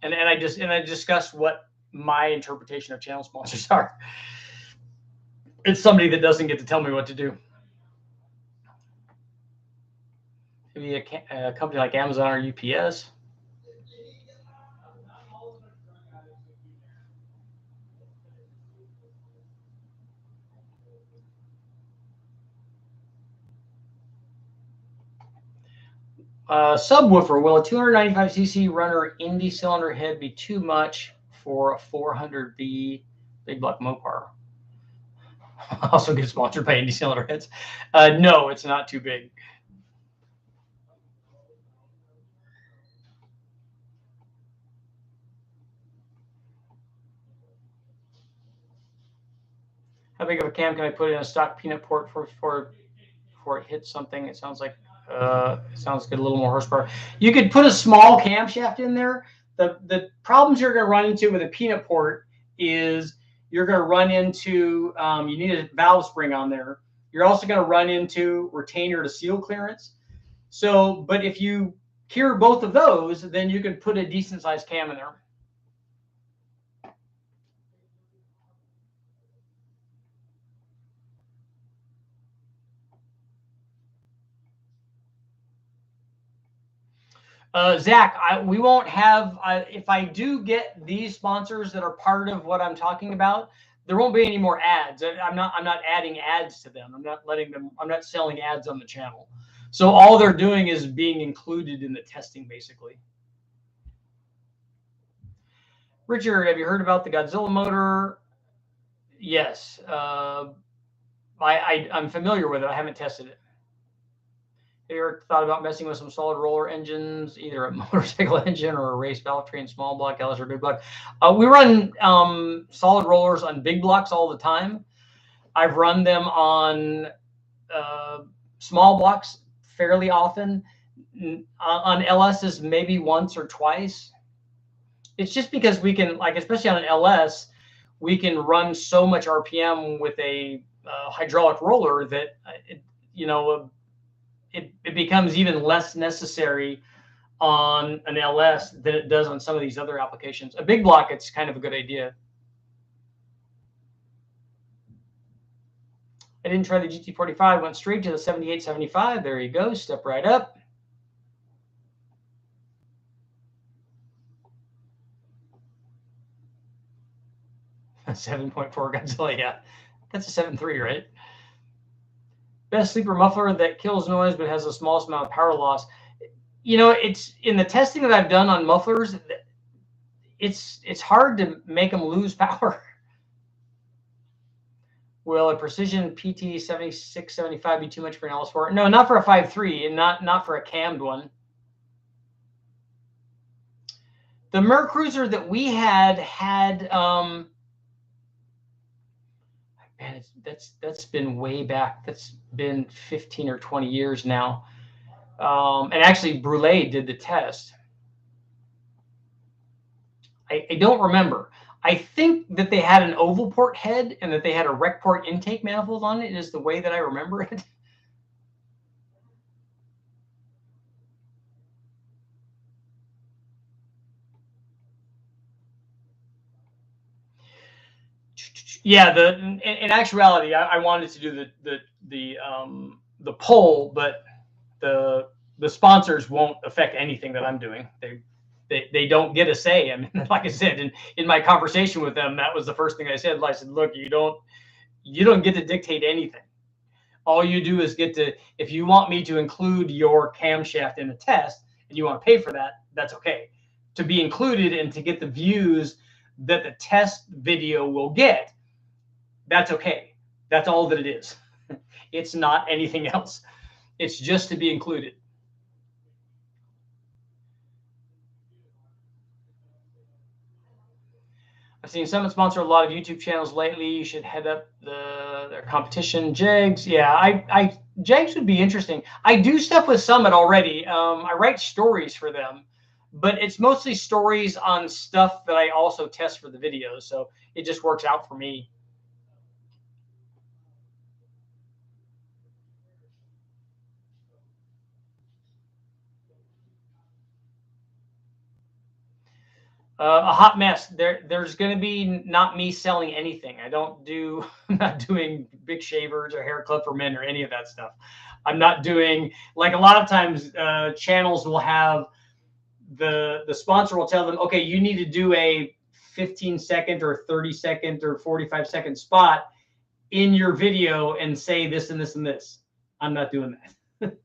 And I discussed what my interpretation of channel sponsors are. It's somebody that doesn't get to tell me what to do. Maybe a company like Amazon or UPS. Subwoofer. Will a 295cc runner Indy cylinder head be too much for a 400V big block Mopar? Also get sponsored by Indy cylinder heads. No, it's not too big. How big of a cam can I put in a stock peanut port before it hits something? It sounds like it sounds good, a little more horsepower. You could put a small camshaft in there. The problems you're going to run into with a peanut port is you're going to run into you need a valve spring on there. You're also going to run into retainer to seal clearance. So, but if you cure both of those, then you can put a decent sized cam in there. Zach, we won't have, if I do get these sponsors that are part of what I'm talking about, there won't be any more ads. I'm not adding ads to them. I'm not selling ads on the channel. So all they're doing is being included in the testing, basically. Richard, have you heard about the Godzilla motor? Yes. I'm familiar with it. I haven't tested it. Have you ever thought about messing with some solid roller engines, either a motorcycle engine or a race valve train, small block, LS, or big block? We run solid rollers on big blocks all the time. I've run them on small blocks fairly often. On LSs, maybe once or twice. It's just because we can, like, especially on an LS, we can run so much RPM with a hydraulic roller that it becomes even less necessary on an LS than it does on some of these other applications. A big block, it's kind of a good idea. I didn't try the GT45, went straight to the 7875. There you go, step right up. A 7.4 Godzilla, yeah. That's a 7.3, right? Best sleeper muffler that kills noise but has the smallest amount of power loss. It's in the testing that I've done on mufflers, it's hard to make them lose power. Will a precision PT 7675 be too much for an LS4? No, not for a 5.3 and not for a cammed one. The Merc Cruiser that we had man, that's been way back. That's been 15 or 20 years now. And actually, Brule did the test. I don't remember. I think that they had an oval port head and that they had a rec port intake manifold on it, is the way that I remember it. Yeah, in actuality, I wanted to do the poll, but the the sponsors won't affect anything that I'm doing. They don't get a say. I mean, like I said, in my conversation with them, that was the first thing I said. I said, look, you don't get to dictate anything. All you do is get to, if you want me to include your camshaft in a test and you want to pay for that, that's okay. To be included and to get the views that the test video will get, that's okay. That's all that it is. It's not anything else. It's just to be included. I've seen Summit sponsor a lot of YouTube channels lately. You should head up their competition, Jegs. Yeah, I Jegs would be interesting. I do stuff with Summit already. I write stories for them, but it's mostly stories on stuff that I also test for the videos. So it just works out for me. A hot mess. There's going to be not me selling anything. I don't do. I'm not doing big shavers or hair club for men or any of that stuff. I'm not doing, like, a lot of times channels will have the sponsor will tell them, okay, you need to do a 15-second or 30-second or 45-second spot in your video and say this and this and this. I'm not doing that.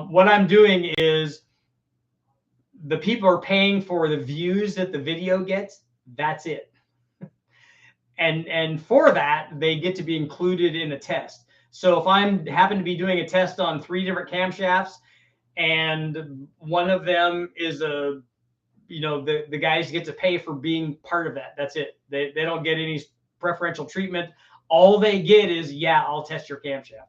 What I'm doing is, the people are paying for the views that the video gets. That's it. And for that, they get to be included in a test. So if I'm happen to be doing a test on 3 different camshafts, and one of them is the guys get to pay for being part of that. That's it. They don't get any preferential treatment. All they get is, yeah, I'll test your camshaft.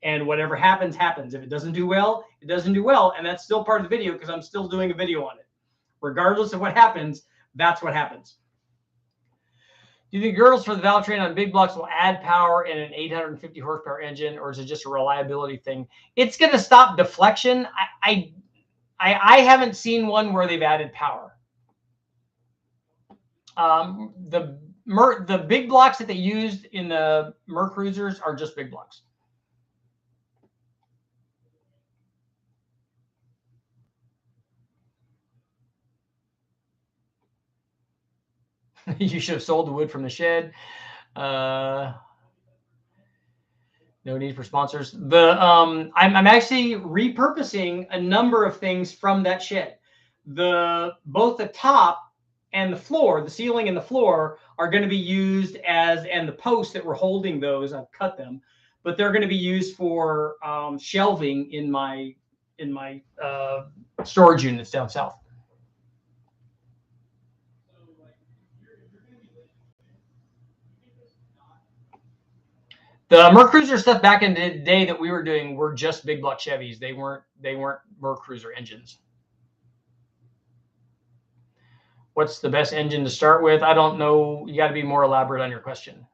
And whatever happens, happens. If it doesn't do well, it doesn't do well. And that's still part of the video because I'm still doing a video on it. Regardless of what happens, that's what happens. Do you think girdles for the valve train on big blocks will add power in an 850 horsepower engine, or is it just a reliability thing? It's going to stop deflection. I haven't seen one where they've added power. The big blocks that they used in the Mer Cruisers are just big blocks. You should have sold the wood from the shed. No need for sponsors. I'm actually repurposing a number of things from that shed. Both the top and the floor, the ceiling and the floor, are going to be used as, and the posts that were holding those, I've cut them, but they're going to be used for shelving in my storage units down south. The Mer Cruiser stuff back in the day that we were doing were just big block Chevys. They weren't Mer Cruiser engines. What's the best engine to start with? I don't know. You got to be more elaborate on your question.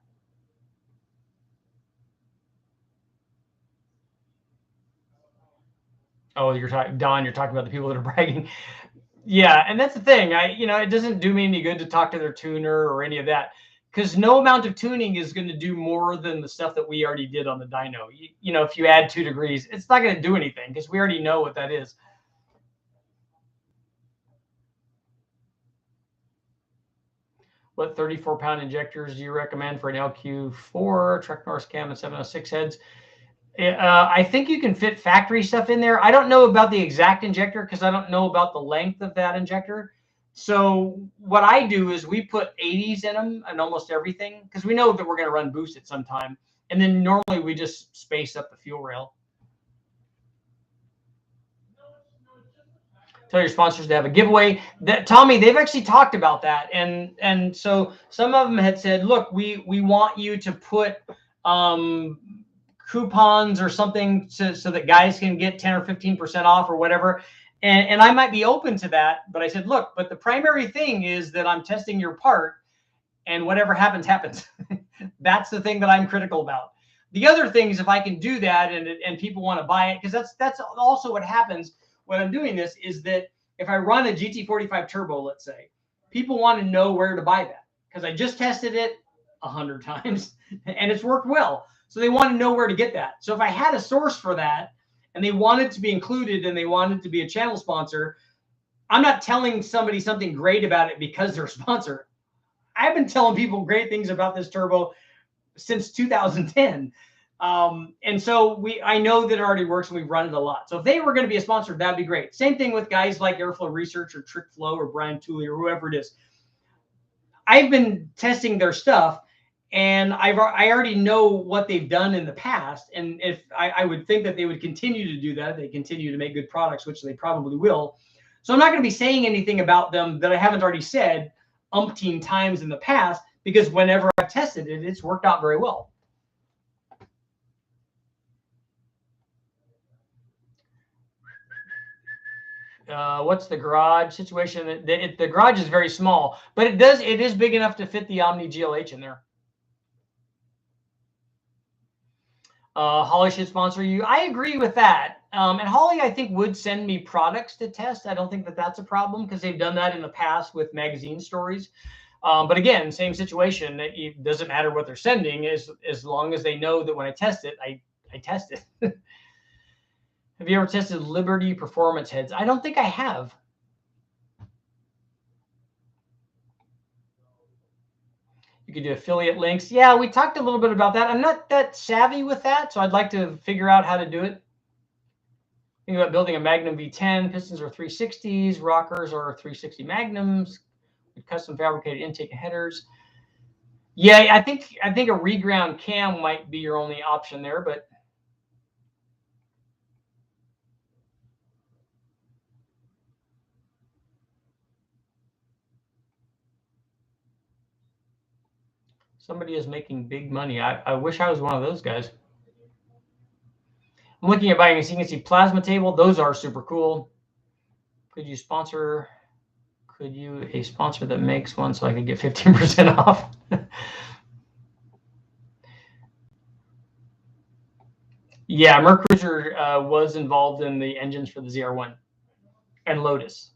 Oh, you're talking, Don, you're talking about the people that are bragging. Yeah, and that's the thing. It doesn't do me any good to talk to their tuner or any of that, because no amount of tuning is going to do more than the stuff that we already did on the dyno. If you add 2 degrees, it's not going to do anything because we already know what that is. What 34-pound injectors do you recommend for an LQ4 Trek North cam and 706 heads? I think you can fit factory stuff in there. I don't know about the exact injector because I don't know about the length of that injector. So what I do is we put 80s in them and almost everything because we know that we're going to run boost at some time. And then normally we just space up the fuel rail. Tell your sponsors to have a giveaway. Tommy, they've actually talked about that. And so some of them had said, look, we want you to put coupons or something so that guys can get 10 or 15% off or whatever. And I might be open to that, but I said, look, but the primary thing is that I'm testing your part, and whatever happens, happens. That's the thing that I'm critical about. The other thing is if I can do that and people want to buy it, because that's also what happens when I'm doing this, is that if I run a GT45 turbo, let's say, people want to know where to buy that because I just tested it 100 times, and it's worked well. So they want to know where to get that. So if I had a source for that and they wanted to be included and they wanted to be a channel sponsor, I'm not telling somebody something great about it because they're a sponsor. I've been telling people great things about this turbo since 2010. And so I know that it already works and we've run it a lot. So if they were going to be a sponsor, that'd be great. Same thing with guys like Airflow Research or Trick Flow or Brian Tooley or whoever it is. I've been testing their stuff and I already know what they've done in the past. And if I would think that they would continue to do that, they continue to make good products, which they probably will. So I'm not going to be saying anything about them that I haven't already said umpteen times in the past, because whenever I've tested it, it's worked out very well. What's the garage situation? The garage is very small, but it is big enough to fit the Omni GLH in there. Holly should sponsor you. I agree with that. And Holly, I think, would send me products to test. I don't think that that's a problem because they've done that in the past with magazine stories. But again, same situation. It doesn't matter what they're sending as long as they know that when I test it, I test it. Have you ever tested Liberty performance heads? I don't think I have. You could do affiliate links. Yeah, we talked a little bit about that. I'm not that savvy with that, so I'd like to figure out how to do it. Think about building a Magnum V10. Pistons are 360s. Rockers are 360 Magnums. With custom fabricated intake and headers. Yeah, I think a reground cam might be your only option there, but somebody is making big money. I wish I was one of those guys. I'm looking at buying a CNC plasma table. Those are super cool. Could you sponsor that makes one so I could get 15% off? Yeah, Mercruiser was involved in the engines for the ZR1 and Lotus.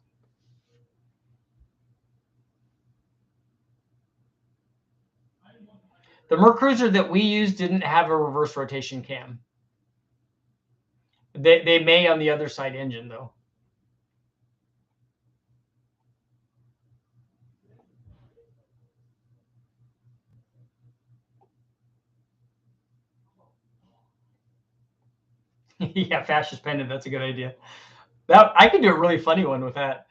The Mercruiser that we used didn't have a reverse rotation cam. They may on the other side engine, though. Yeah, fascist pendant. That's a good idea. I could do a really funny one with that.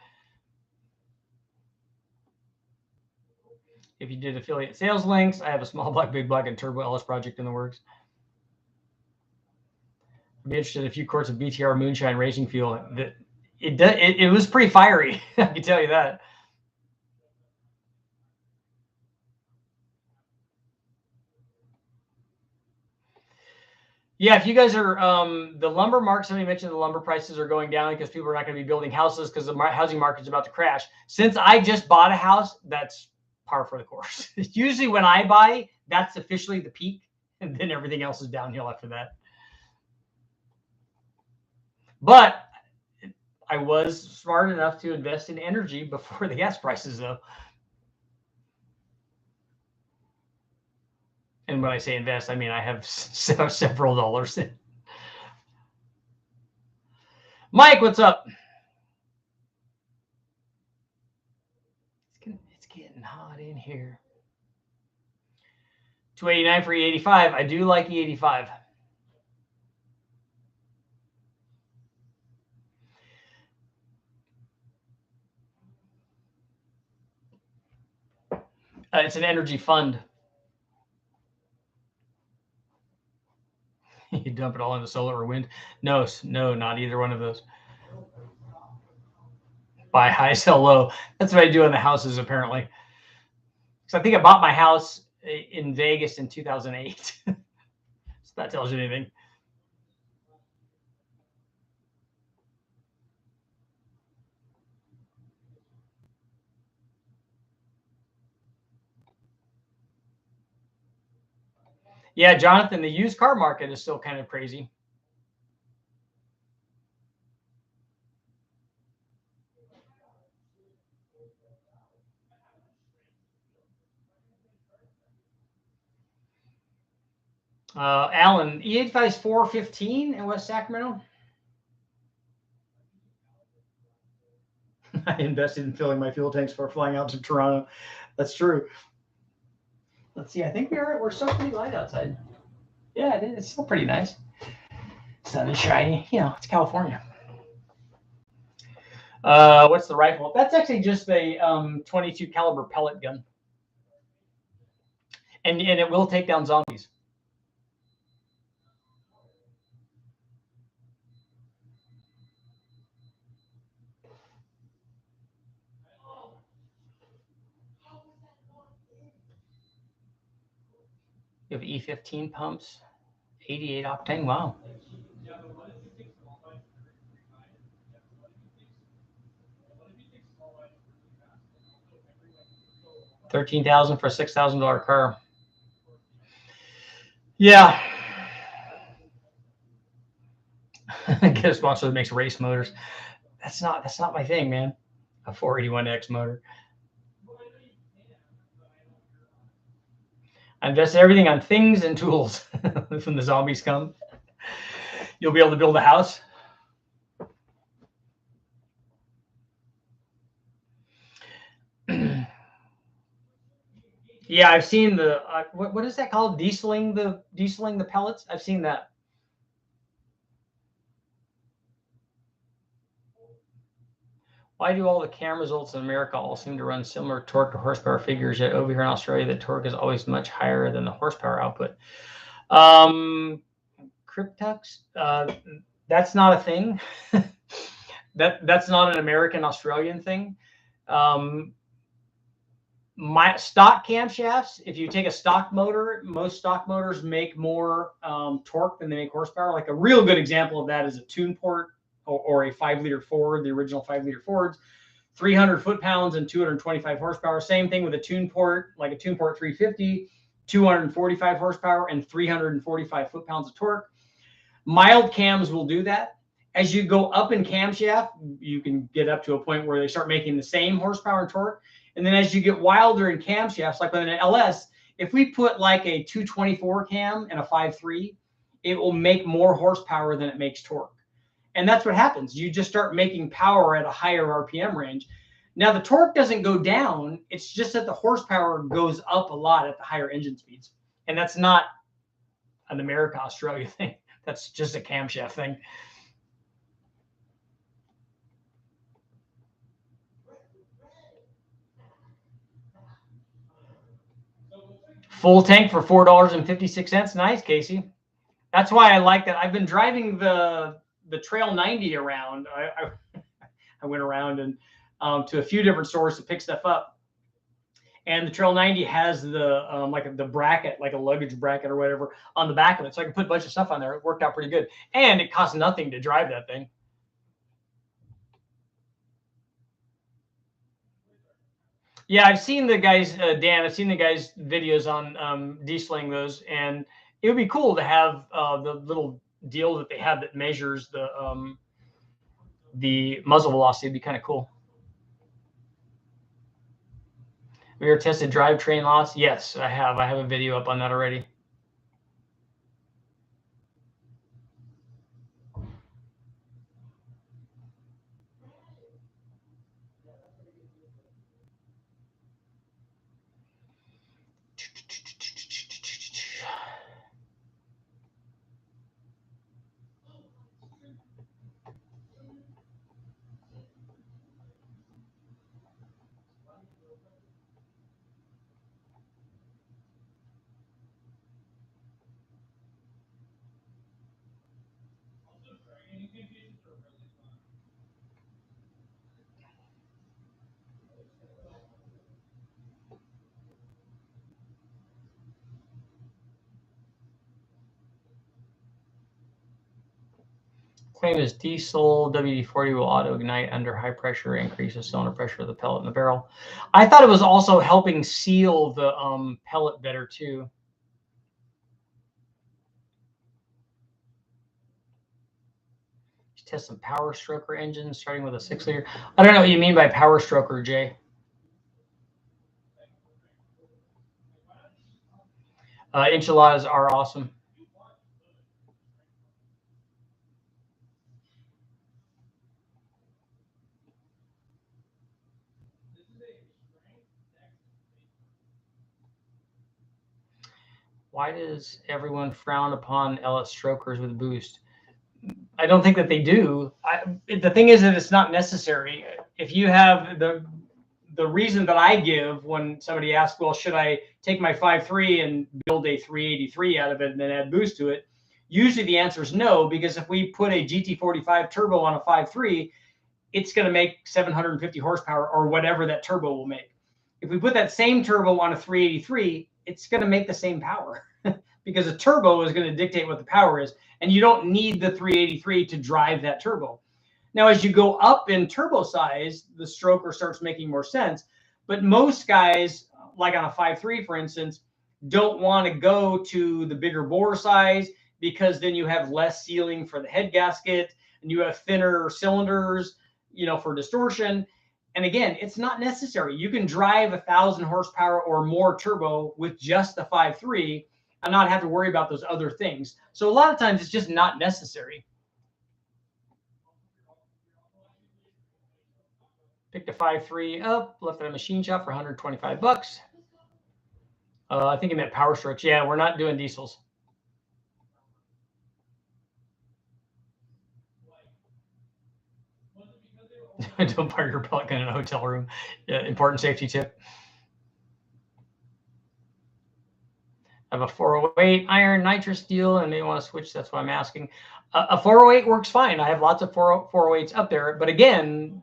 If you did affiliate sales links, I have a small black, big black, and turbo LS project in the works. I'd be interested in a few quarts of BTR moonshine racing fuel. It was pretty fiery. I can tell you that. Yeah, if you guys are the lumber market, somebody mentioned the lumber prices are going down because people are not going to be building houses because the housing market is about to crash. Since I just bought a house, that's par for the course. Usually when I buy, that's officially the peak, and then everything else is downhill after that. But I was smart enough to invest in energy before the gas prices, though. And when I say invest, I mean I have several dollars in. Mike, what's up? It's getting hot in here. 289 for E85. I do like E85. It's an energy fund. You dump it all into solar or wind? No, not either one of those. Buy high, sell low. That's what I do in the houses, apparently. So I think I bought my house in Vegas in 2008. So that tells you anything. Yeah, Jonathan, the used car market is still kind of crazy. Alan, E85 is $415 in West Sacramento. I invested in filling my fuel tanks before flying out to Toronto. That's true. Let's see. I think we're still pretty light outside. Yeah, it's still pretty nice. Sun is shiny. You know, it's California. What's the rifle? That's actually just a 22 caliber pellet gun, and it will take down zombies. You have E15 pumps, 88 octane. Wow. $13,000 for a $6,000 car. Yeah. Get a sponsor that makes race motors. That's not my thing, man. A 481X motor. I invested everything on things and tools. When the zombies come, you'll be able to build a house. Yeah, I've seen the what is that called? Dieseling the pellets. I've seen that. Why do all the cam results in America all seem to run similar torque to horsepower figures, yet over here in Australia the torque is always much higher than the horsepower output? Cryptux, that's not a thing. That's not an American Australian thing. My stock camshafts, if you take a stock motor, most stock motors make more torque than they make horsepower. Like a real good example of that is a tune port or a 5-liter Ford, the original 5-liter Fords, 300 foot-pounds and 225 horsepower. Same thing with a tune port, like a tune port 350, 245 horsepower and 345 foot-pounds of torque. Mild cams will do that. As you go up in camshaft, you can get up to a point where they start making the same horsepower and torque. And then as you get wilder in camshafts, like with an LS, if we put like a 224 cam and a 5.3, it will make more horsepower than it makes torque. And that's what happens. You just start making power at a higher RPM range. Now, the torque doesn't go down. It's just that the horsepower goes up a lot at the higher engine speeds. And that's not an America, Australia thing. That's just a camshaft thing. Full tank for $4.56. Nice, Casey. That's why I like that. I've been driving the Trail 90 around. I went around and to a few different stores to pick stuff up. And the Trail 90 has the like the bracket, like a luggage bracket or whatever on the back of it. So I can put a bunch of stuff on there. It worked out pretty good. And it costs nothing to drive that thing. Yeah, I've seen the guys, Dan, I've seen the guys' videos on dieseling those. And it would be cool to have the little deal that they have that measures the muzzle velocity. It'd be kind of cool. We ever tested drivetrain loss? Yes, I have. I have a video up on that already. Claim is diesel WD-40 will auto ignite under high pressure, increases cylinder pressure of the pellet in the barrel. I thought it was also helping seal the pellet better too. Let's test some Power Stroker engines starting with a 6-liter. I don't know what you mean by Power Stroker, Jay. Enchiladas are awesome. Why does everyone frown upon LS strokers with boost? I don't think that they do. The thing is that it's not necessary. If you have the reason that I give when somebody asks, well, should I take my 5.3 and build a 383 out of it and then add boost to it? Usually the answer is no, because if we put a GT45 turbo on a 5.3, it's going to make 750 horsepower or whatever that turbo will make. If we put that same turbo on a 383, it's going to make the same power because a turbo is going to dictate what the power is. And you don't need the 383 to drive that turbo. Now, as you go up in turbo size, the stroker starts making more sense. But most guys, like on a 5.3, for instance, don't want to go to the bigger bore size because then you have less sealing for the head gasket and you have thinner cylinders, for distortion. And again, it's not necessary. You can drive 1,000 horsepower or more turbo with just the 5.3 and not have to worry about those other things. So a lot of times it's just not necessary. Picked a 5.3 up, left at a machine shop for $125. I think he meant Power Strokes. Yeah, we're not doing diesels. Don't park your Pelican in a hotel room. Yeah, important safety tip. I have a 408 iron nitrous deal and they want to switch. That's why I'm asking. A 408 works fine. I have lots of 408s up there. But again,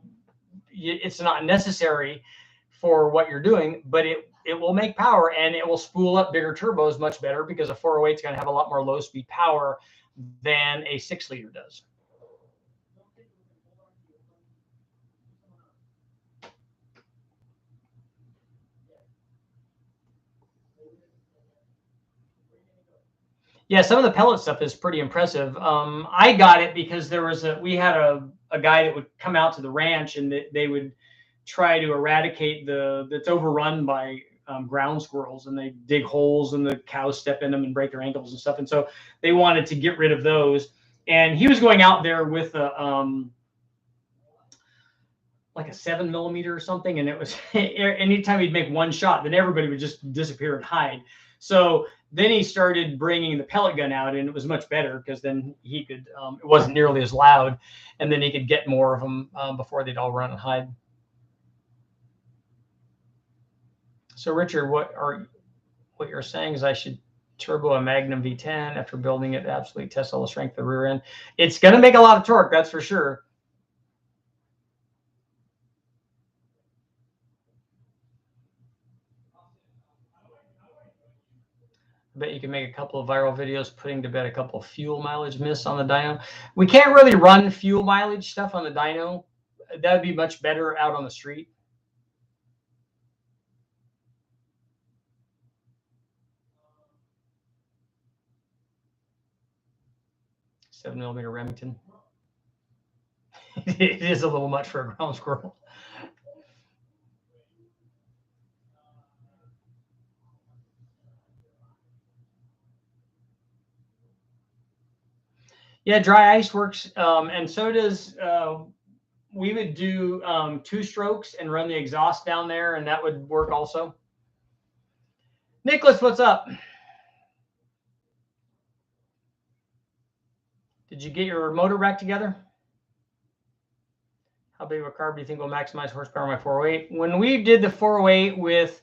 it's not necessary for what you're doing, but it will make power and it will spool up bigger turbos much better because a 408 is going to have a lot more low speed power than a 6-liter does. Yeah, some of the pellet stuff is pretty impressive. I got it because we had a guy that would come out to the ranch and they would try to eradicate that's overrun by ground squirrels, and they dig holes and the cows step in them and break their ankles and stuff. And so they wanted to get rid of those. And he was going out there with like a 7mm or something. And it was anytime he'd make one shot, then everybody would just disappear and hide. So then he started bringing the pellet gun out, and it was much better because then he could, it wasn't nearly as loud, and then he could get more of them before they'd all run and hide. So Richard, what you're saying is I should turbo a Magnum V10 after building it, absolutely test all the strength of the rear end. It's going to make a lot of torque, that's for sure. I bet you can make a couple of viral videos putting to bed a couple of fuel mileage myths on the dyno. We can't really run fuel mileage stuff on the dyno. That would be much better out on the street. Seven millimeter Remington. It is a little much for a ground squirrel. Yeah, dry ice works, and so does. We would do 2 strokes and run the exhaust down there, and that would work also. Nicholas, what's up? Did you get your motor rack together? How big of a carb do you think will maximize horsepower on my 408? When we did the 408 with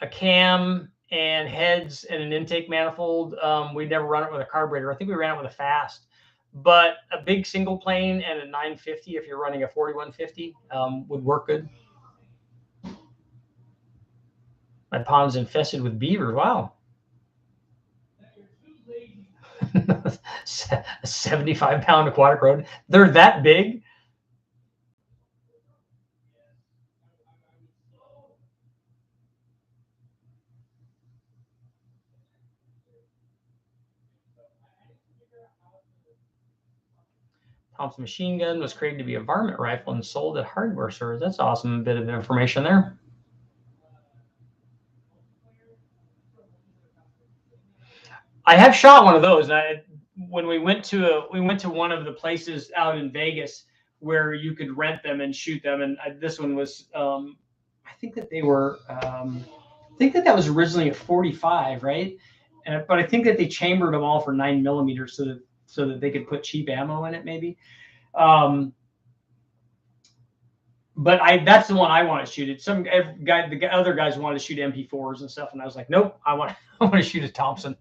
a cam and heads and an intake manifold, we never run it with a carburetor. I think we ran it with a fast. But a big single plane and a 950, if you're running a 4150, would work good. My pond's infested with beavers. Wow. A 75-pound aquatic rodent. They're that big? Thompson machine gun was created to be a varmint rifle and sold at hardware stores. That's awesome. A bit of information there. I have shot one of those. When we went to one of the places out in Vegas where you could rent them and shoot them, and this one was I think that they were I think that was originally a 45, right? But I think that they chambered them all for 9mm so that they could put cheap ammo in it, maybe. Um, but that's the one I want to shoot. It. The other guys wanted to shoot MP4s and stuff, and I was like, nope, I want to shoot a Thompson.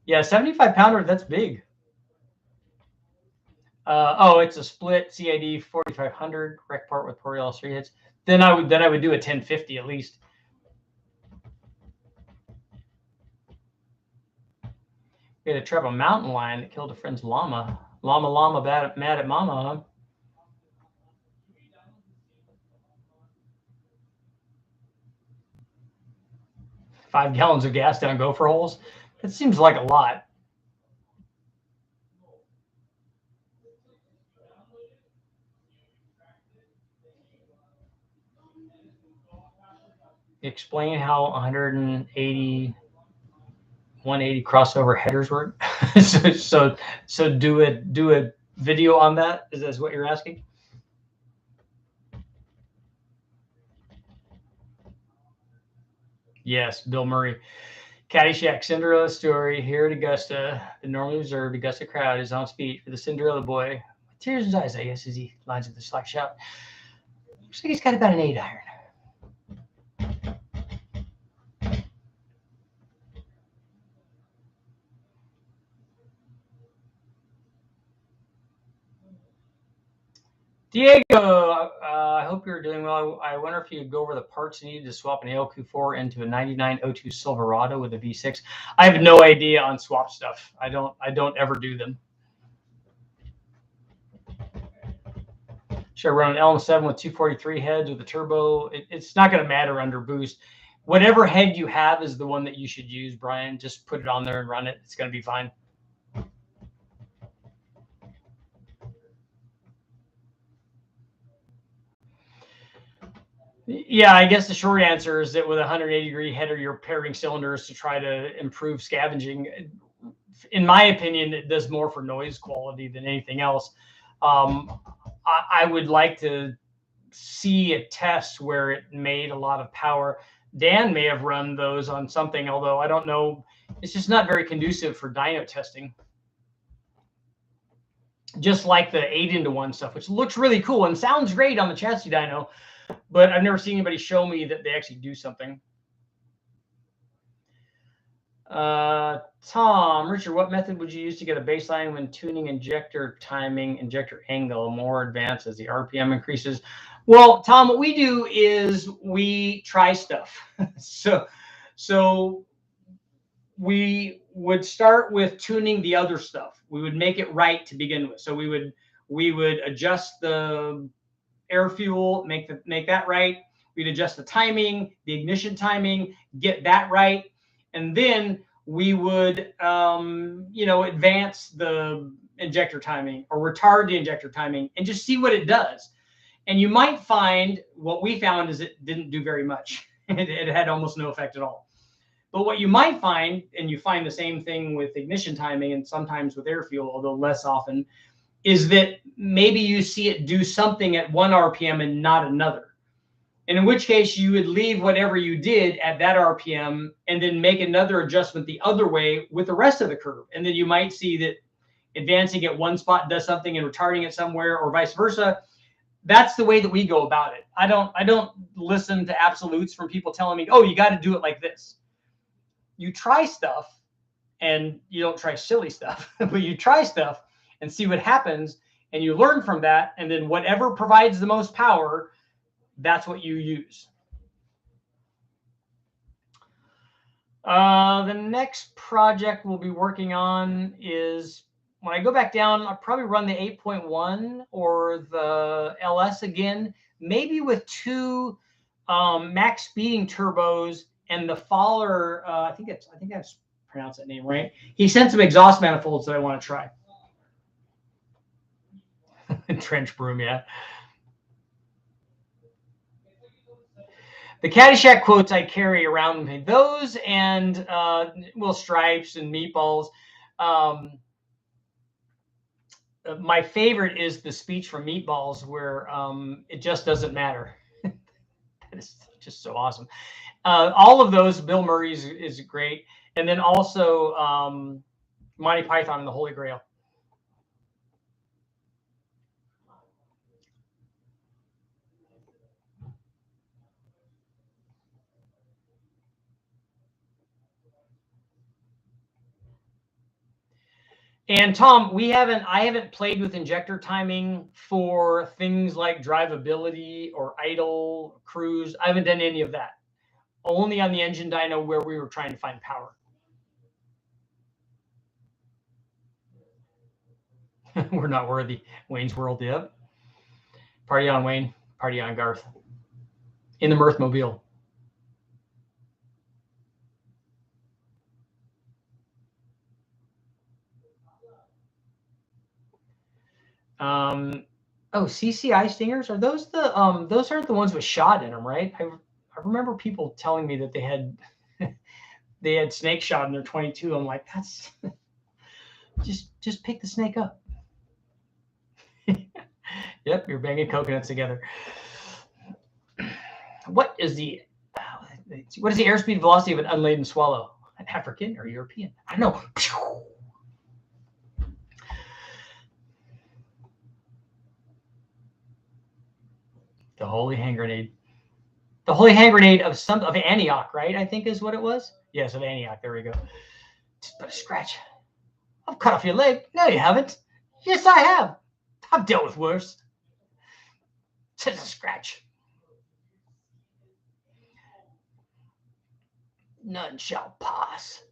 Yeah, 75-pounder. That's big. It's a split CID 4500 rec part with Poriel 3 hits. Then I would do a 1050 at least. We had to trap a mountain lion that killed a friend's llama. Llama mad at mama. Huh? $5 gallons of gas down gopher holes. That seems like a lot. Explain how 180 crossover headers work. so do a video on that. Is that what you're asking? Yes, Bill Murray. Caddyshack, Cinderella story here at Augusta. The normally reserved Augusta crowd is on its feet for the Cinderella boy. With tears in his eyes, I guess, as he lines up the slack shout. Looks like he's got about an 8 iron. Diego, I hope you're doing well. I wonder if you could go over the parts needed to swap an ALQ4 into a 9902 Silverado with a V6. I have no idea on swap stuff. I don't ever do them. Should I run an LM7 with 243 heads with a turbo? It's not going to matter under boost. Whatever head you have is the one that you should use, Brian. Just put it on there and run it. It's going to be fine. Yeah, I guess the short answer is that with a 180-degree header, you're pairing cylinders to try to improve scavenging. In my opinion, it does more for noise quality than anything else. I would like to see a test where it made a lot of power. Dan may have run those on something, although I don't know. It's just not very conducive for dyno testing. Just like the 8-into-1 stuff, which looks really cool and sounds great on the chassis dyno, but I've never seen anybody show me that they actually do something. Tom, Richard, what method would you use to get a baseline when tuning injector timing, injector angle more advanced as the RPM increases? Well, Tom, what we do is we try stuff. so we would start with tuning the other stuff. We would make it right to begin with. So we would adjust the air fuel, make that right. We'd adjust the timing, the ignition timing, get that right. And then we would, advance the injector timing or retard the injector timing and just see what it does. And you might find what we found is it didn't do very much. It had almost no effect at all. But what you might find, and you find the same thing with ignition timing and sometimes with air fuel, although less often, is that maybe you see it do something at 1 RPM and not another. And in which case you would leave whatever you did at that RPM and then make another adjustment the other way with the rest of the curve. And then you might see that advancing at one spot does something and retarding it somewhere, or vice versa. That's the way that we go about it. I don't listen to absolutes from people telling me, oh, you got to do it like this. You try stuff, and you don't try silly stuff, but you try stuff and see what happens, and you learn from that. And then whatever provides the most power, that's what you use. The next project we'll be working on is, when I go back down, I'll probably run the 8.1 or the LS again, maybe with 2 max speeding turbos and the Faller. I think I've pronounced that name right. He sent some exhaust manifolds that I want to try. Trench broom, yeah. The Caddyshack quotes I carry around me, those and stripes and meatballs. My favorite is the speech from Meatballs where it just doesn't matter. is just so awesome. All of those, Bill Murray's is great. And then also Monty Python and the Holy Grail. And Tom, I haven't played with injector timing for things like drivability or idle, cruise. I haven't done any of that. Only on the engine dyno where we were trying to find power. We're not worthy. Wayne's World, yep. Party on, Wayne. Party on, Garth. In the Mirthmobile. Oh, CCI Stingers, are those the those aren't the ones with shot in them, right? I remember people telling me that they had they had snake shot in their 22. I'm like, that's just pick the snake up. Yep, you're banging coconuts together. What is the airspeed velocity of an unladen swallow? An African or European? I don't know. The holy hand grenade. The holy hand grenade of Antioch, right? I think is what it was. Yes, of Antioch. There we go. Just put a scratch. I've cut off your leg. No, you haven't. Yes, I have. I've dealt with worse. Just a scratch. None shall pass.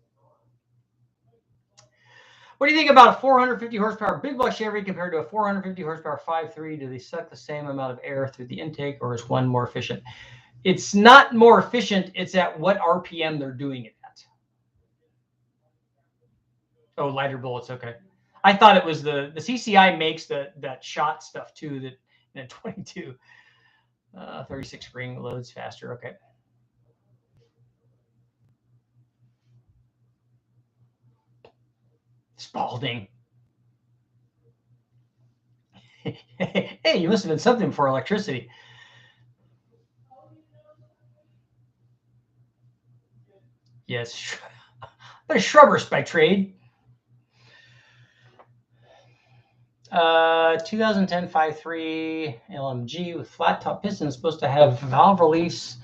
What do you think about a 450 horsepower big block Chevy compared to a 450 horsepower 5.3? Do they suck the same amount of air through the intake, or is one more efficient? It's not more efficient. It's at what RPM they're doing it at. Oh, lighter bullets. Okay. I thought it was the CCI makes that shot stuff too, that in a 22. 36 ring loads faster. Okay. Spalding. Hey, you must have been something for electricity. Yes. But a shrubberist by trade. 2010 5.3 LMG with flat top piston, supposed to have valve release.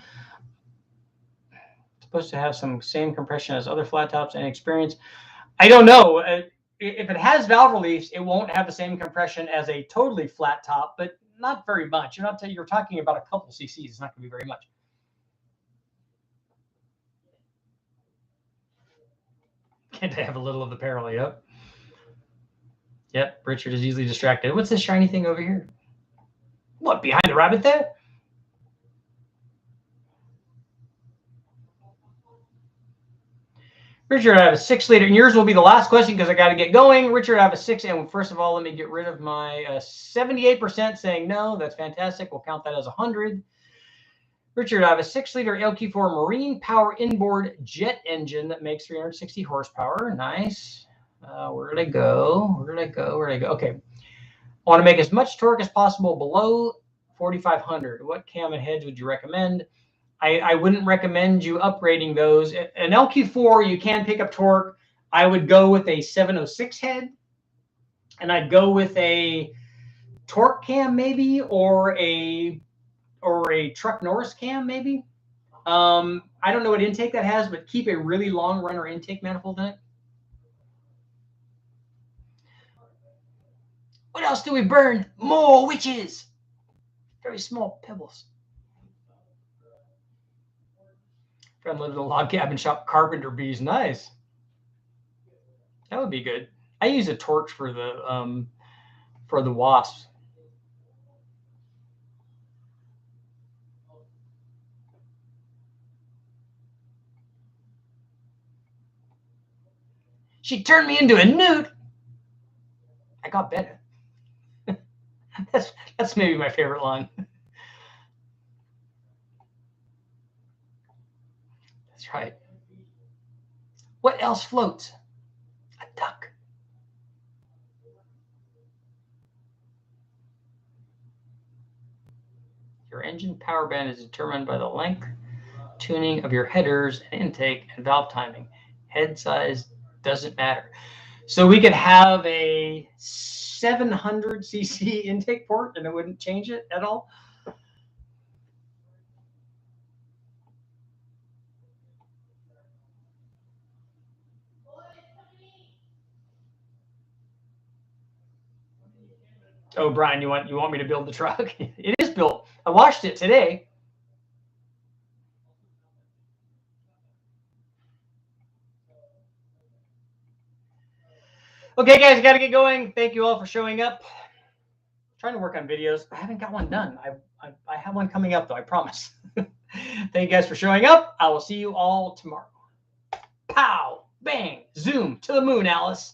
Supposed to have some same compression as other flat tops and experience. I don't know. If it has valve release, it won't have the same compression as a totally flat top, but not very much. You're talking about a couple cc's. It's not going to be very much. Can't have a little of the peril? Yep. Yep. Richard is easily distracted. What's this shiny thing over here? What, behind the rabbit there? Richard, I have a 6 liter, and yours will be the last question because I got to get going. Richard, I have a 6, and first of all, let me get rid of my 78% saying no. That's fantastic. We'll count that as 100. Richard, I have a 6 liter LQ4 marine power inboard jet engine that makes 360 horsepower. Nice. Where did I go? Okay. I want to make as much torque as possible below 4,500. What cam and heads would you recommend? I wouldn't recommend you upgrading those. An LQ4, you can pick up torque. I would go with a 706 head, and I'd go with a torque cam maybe, or a Truck Norris cam maybe. I don't know what intake that has, but keep a really long runner intake manifold in it. What else do we burn? More witches. Very small pebbles. Friend lived in a log cabin shop, carpenter bees. Nice. That would be good. I use a torch for the wasps. She turned me into a newt. I got better. That's maybe my favorite line. That's right. What else floats? A duck. Your engine power band is determined by the length, tuning of your headers and intake, and valve timing. Head size doesn't matter. So we could have a 700cc intake port and it wouldn't change it at all. Oh, Brian, you want me to build the truck? It is built. I washed it today. Okay, guys, got to get going. Thank you all for showing up. I'm trying to work on videos. I haven't got one done. I have one coming up, though, I promise. Thank you guys for showing up. I will see you all tomorrow. Pow! Bang! Zoom! To the moon, Alice.